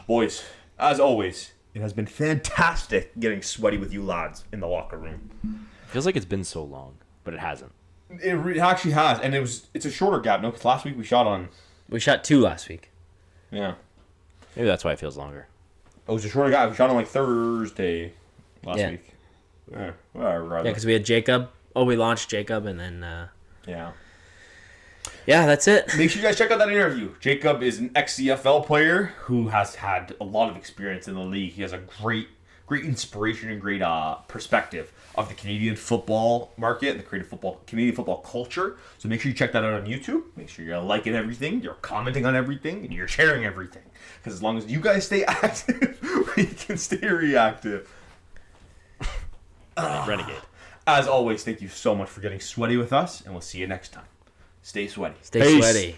Boys, as always, it has been fantastic getting sweaty with you lads in the locker room. Feels like it's been so long, but it hasn't. It actually has, and it's a shorter gap. No, because last week we shot 2 last week. yeah. Maybe that's why it feels longer. It was a shorter gap. We shot on like Thursday last Yeah. week. Yeah, whatever. Yeah, because we had Jacob. Oh, we launched Jacob, and then Yeah. yeah, that's it. Make sure you guys check out that interview. Jacob is an ex-CFL player who has had a lot of experience in the league. He has a great inspiration and great perspective of the Canadian football market and the Canadian football culture. So make sure you check that out on YouTube. Make sure you're liking everything, you're commenting on everything, and you're sharing everything. Because as long as you guys stay active, we can stay reactive. Renegade. As always, thank you so much for getting sweaty with us, and we'll see you next time. Stay sweaty. Stay sweaty.